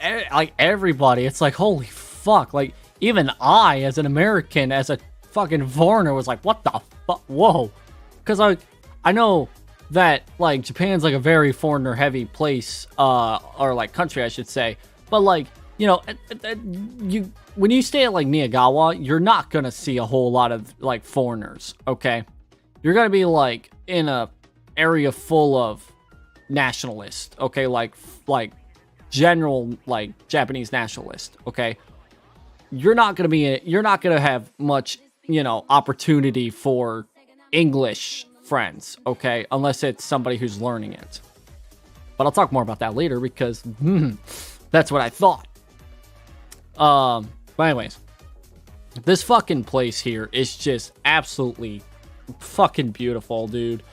[SPEAKER 1] like, everybody. It's like, holy fuck. Like, even I, as an American, as a fucking foreigner, was like, what the fuck? Whoa. Because I know that, like, Japan's, like, a very foreigner-heavy place, or, like, country, I should say. But, like, you know, when you stay at, like, Miyagawa, you're not gonna see a whole lot of, like, foreigners, okay? You're gonna be, like, in a area full of nationalists, okay? Like, general, like, Japanese nationalists, okay? You're not gonna have much, you know, opportunity for English friends, okay? Unless it's somebody who's learning it. But I'll talk more about that later because that's what I thought. But anyways, this fucking place here is just absolutely fucking beautiful, dude.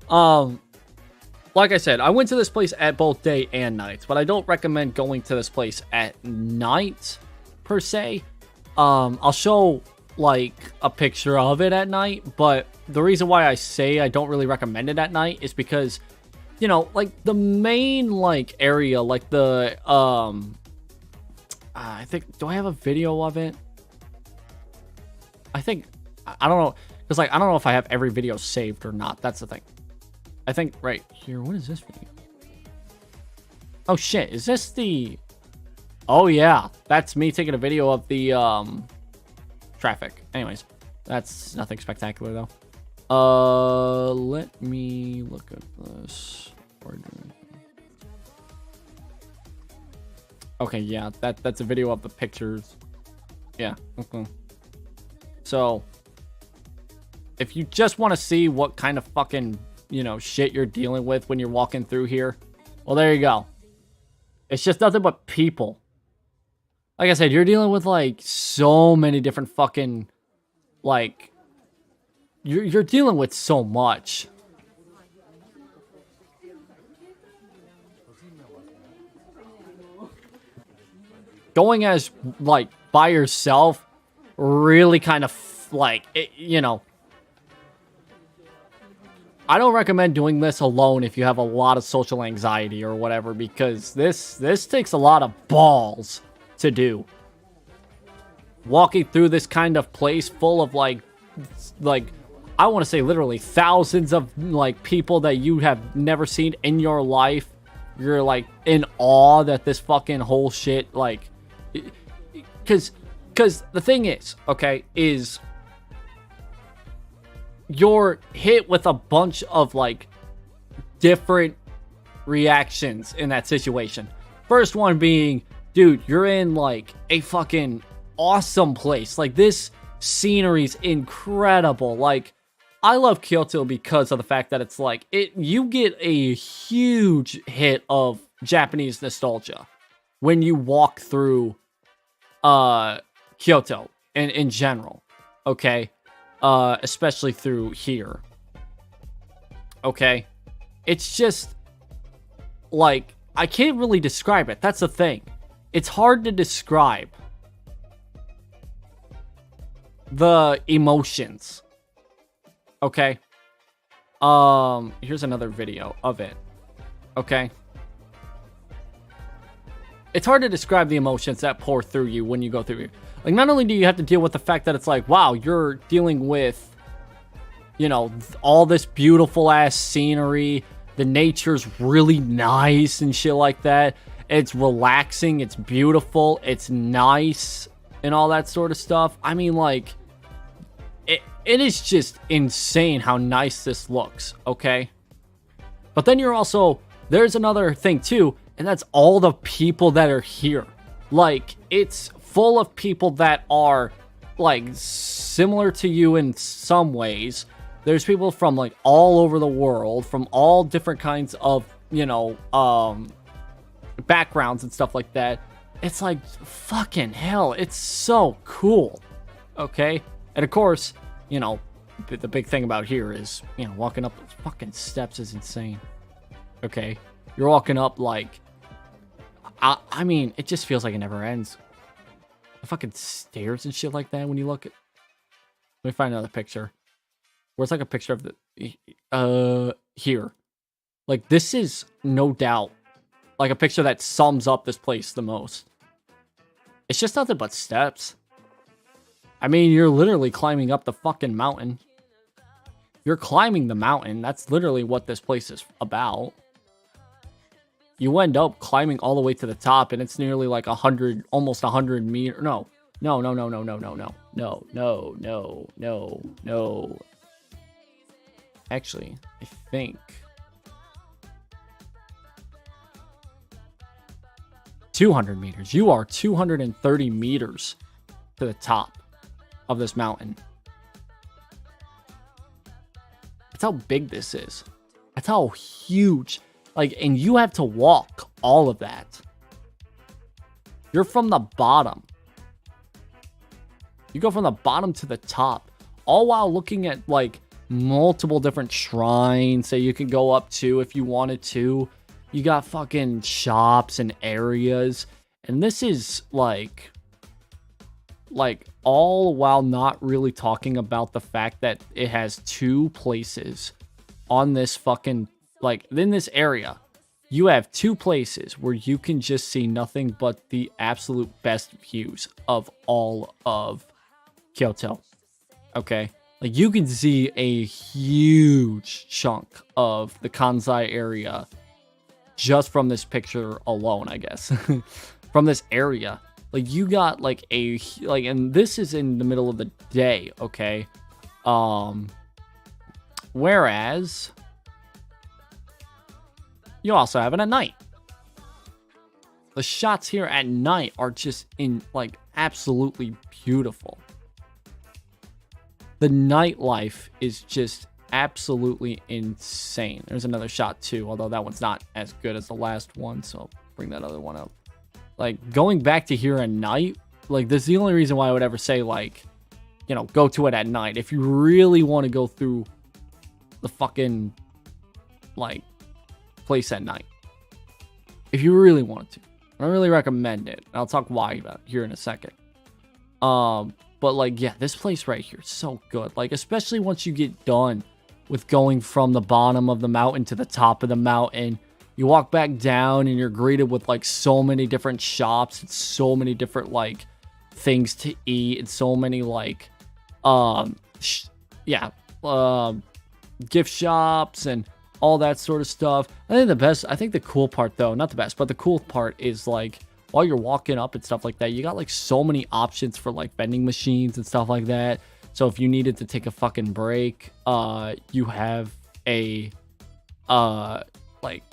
[SPEAKER 1] Like I said, I went to this place at both day and night, but I don't recommend going to this place at night per se. I'll show like a picture of it at night, but the reason why I say I don't really recommend it at night is because, you know, like the main like area, like the I think, do I have a video of it? I think, I don't know, because like I don't know if I have every video saved or not. That's the thing. I think right here, what is this video? Oh shit, is this the, oh yeah, that's me taking a video of the traffic. Anyways, that's nothing spectacular though. Let me look at this. Okay, yeah, that's a video of the pictures. Yeah, okay. So, if you just want to see what kind of fucking, you know, shit you're dealing with when you're walking through here, well, there you go. It's just nothing but people. Like I said, you're dealing with, like, so many different fucking, like, you're dealing with so much. Going as, like, by yourself really kind of, like, you know, I don't recommend doing this alone if you have a lot of social anxiety or whatever, because this takes a lot of balls to do. Walking through this kind of place full of, like I want to say literally thousands of, like, people that you have never seen in your life. You're, like, in awe that this fucking whole shit, like, because the thing is, okay, is you're hit with a bunch of, like, different reactions in that situation. First one being, dude, you're in, like, a fucking awesome place. Like, this scenery's incredible. Like, I love Kyoto because of the fact that it's, like, you get a huge hit of Japanese nostalgia when you walk through Kyoto in general, okay? Especially through here. Okay? It's just, like, I can't really describe it. That's the thing. It's hard to describe the emotions. Okay? Here's another video of it. Okay? It's hard to describe the emotions that pour through you when you go through here. Like, not only do you have to deal with the fact that it's like, wow, you're dealing with, you know, all this beautiful ass scenery. The nature's really nice and shit like that. It's relaxing. It's beautiful. It's nice and all that sort of stuff. I mean, like, it is just insane how nice this looks, okay? But then you're also, there's another thing too, and that's all the people that are here. Like, it's full of people that are, like, similar to you in some ways. There's people from, like, all over the world, from all different kinds of, you know, backgrounds and stuff like that. It's like, fucking hell, it's so cool, okay? And of course, you know, the big thing about here is, you know, walking up those fucking steps is insane, okay? You're walking up, like, I mean, it just feels like it never ends. The fucking stairs and shit like that when you look at... Let me find another picture. Where it's like a picture of the... here. Like, this is no doubt like a picture that sums up this place the most. It's just nothing but steps. I mean, you're literally climbing up the fucking mountain. You're climbing the mountain. That's literally what this place is about. You end up climbing all the way to the top, and it's nearly like 100, almost 100 meters. No. Actually, I think 200 meters. You are 230 meters to the top of this mountain. That's how big this is. That's how huge. Like, and you have to walk all of that. You're from the bottom. You go from the bottom to the top, all while looking at like multiple different shrines that you can go up to if you wanted to. You got fucking shops and areas, and this is like all while not really talking about the fact that it has 2 places on this fucking, like, in this area. You have 2 places where you can just see nothing but the absolute best views of all of Kyoto. Okay? Like, you can see a huge chunk of the Kansai area just from this picture alone, I guess. From this area. Like, you got, like, and this is in the middle of the day, okay? Whereas you also have it at night. The shots here at night are just absolutely beautiful. The nightlife is just absolutely insane. There's another shot too, although that one's not as good as the last one, so I'll bring that other one up. Like, going back to here at night, like, this is the only reason why I would ever say, like, you know, go to it at night. If you really want to go through the fucking, like, place at night. If you really wanted to. I don't really recommend it. I'll talk why about it here in a second. But, like, yeah, this place right here is so good. Like, especially once you get done with going from the bottom of the mountain to the top of the mountain. You walk back down and you're greeted with, like, so many different shops and so many different, like, things to eat and so many, like, gift shops and all that sort of stuff. I think the cool part, though, not the best, but the cool part is, like, while you're walking up and stuff like that, you got, like, so many options for, like, vending machines and stuff like that. So if you needed to take a fucking break, you have a, like,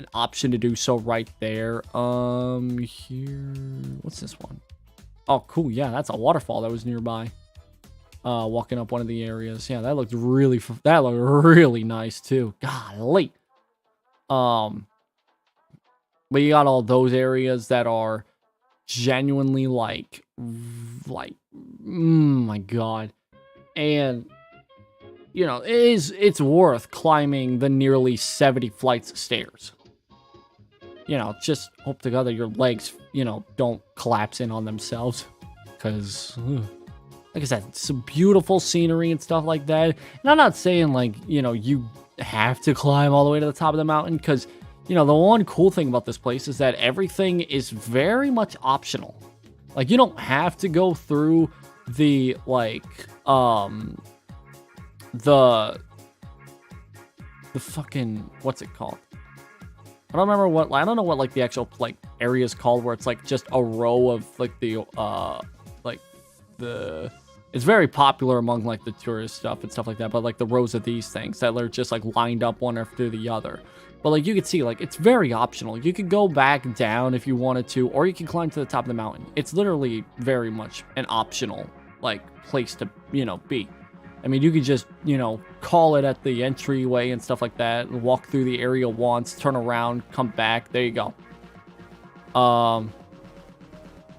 [SPEAKER 1] an option to do so right there. Here, what's this one? Oh, cool. Yeah, that's a waterfall that was nearby. Walking up one of the areas. Yeah, that looked really nice too. Golly. But you got all those areas that are genuinely like, my God. And, you know, it's worth climbing the nearly 70 flights of stairs. You know, just hope to God that your legs, you know, don't collapse in on themselves. Because, like I said, some beautiful scenery and stuff like that. And I'm not saying, like, you know, you have to climb all the way to the top of the mountain. Because, you know, the one cool thing about this place is that everything is very much optional. Like, you don't have to go through the, like, the fucking, what's it called? I don't know what, like, the actual, like, area is called, where it's, like, just a row of, like, it's very popular among, like, the tourist stuff and stuff like that, but, like, the rows of these things that are just, like, lined up one after the other. But, like, you can see, like, it's very optional. You can go back down if you wanted to, or you can climb to the top of the mountain. It's literally very much an optional, like, place to, you know, be. I mean, you could just, you know, call it at the entryway and stuff like that, and walk through the area once, turn around, come back. There you go.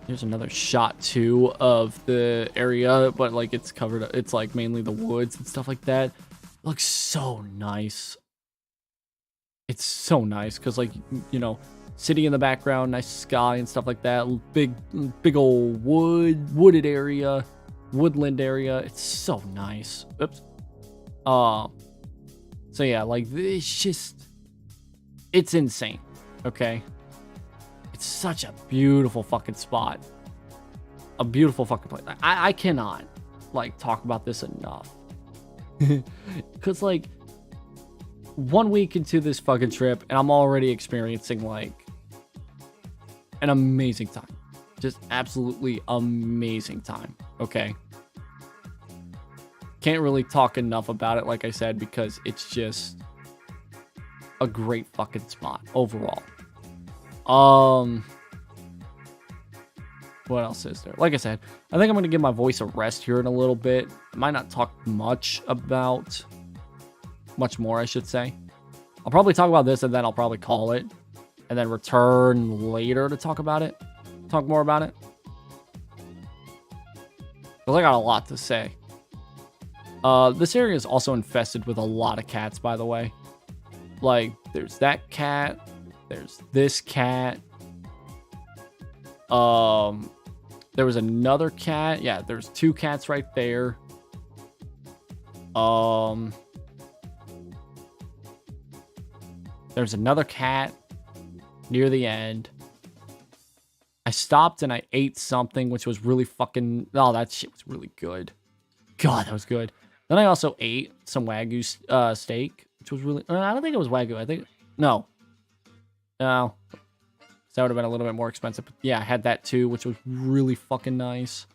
[SPEAKER 1] Here's another shot, too, of the area, but, like, it's covered, it's, like, mainly the woods and stuff like that. Looks so nice. It's so nice, because, like, you know, city in the background, nice sky and stuff like that. Big old wooded area. Woodland area. It's so nice. Oops. So yeah, like, it's insane. Okay, it's such a beautiful fucking spot, a beautiful fucking place. I cannot, like, talk about this enough. Because, like, 1 week into this fucking trip, and I'm already experiencing, like, an amazing time. Just absolutely amazing time. Okay. Can't really talk enough about it, like I said, because it's just a great fucking spot overall. What else is there? Like I said, I think I'm going to give my voice a rest here in a little bit. I might not talk much more, I should say. I'll probably talk about this and then I'll probably call it and then return later to talk more about it. Because I got a lot to say. This area is also infested with a lot of cats, by the way. Like, there's that cat. There's this cat. There was another cat. Yeah, there's 2 cats right there. There's another cat near the end. I stopped and I ate something, which was really fucking... Oh, that shit was really good. God, that was good. Then I also ate some Wagyu steak, which was really... I don't think it was Wagyu. I think... No. No. So that would have been a little bit more expensive. But yeah, I had that too, which was really fucking nice.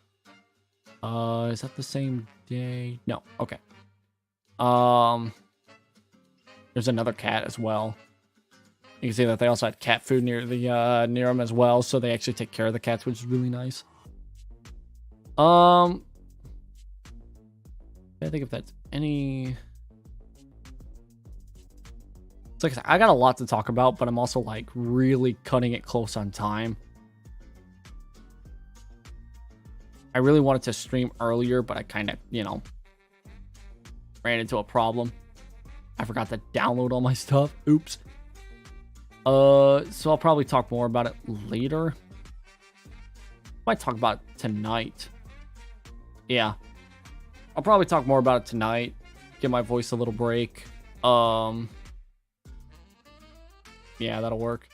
[SPEAKER 1] Is that the same day? No. Okay. There's another cat as well. You can see that they also had cat food near them as well, so they actually take care of the cats, which is really nice. I think if that's any... It's like I got a lot to talk about, but I'm also like really cutting it close on time. I really wanted to stream earlier, but I kind of, you know, ran into a problem. I forgot to download all my stuff. Oops. So I'll probably talk more about it later. Might talk about it tonight. Yeah. I'll probably talk more about it tonight. Give my voice a little break. Yeah, that'll work.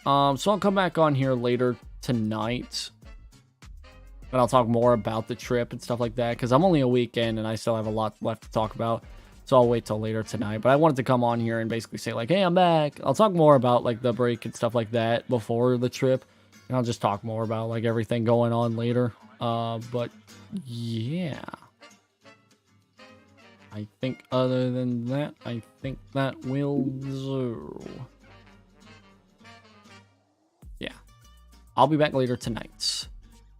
[SPEAKER 1] So I'll come back on here later tonight. And I'll talk more about the trip and stuff like that. Because I'm only a weekend and I still have a lot left to talk about. So I'll wait till later tonight. But I wanted to come on here and basically say like, hey, I'm back. I'll talk more about like the break and stuff like that before the trip. And I'll just talk more about like everything going on later. But yeah. I think other than that, I think that will do. Yeah. I'll be back later tonight.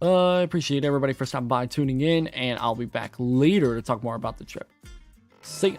[SPEAKER 1] I appreciate everybody for stopping by, tuning in, and I'll be back later to talk more about the trip. See ya.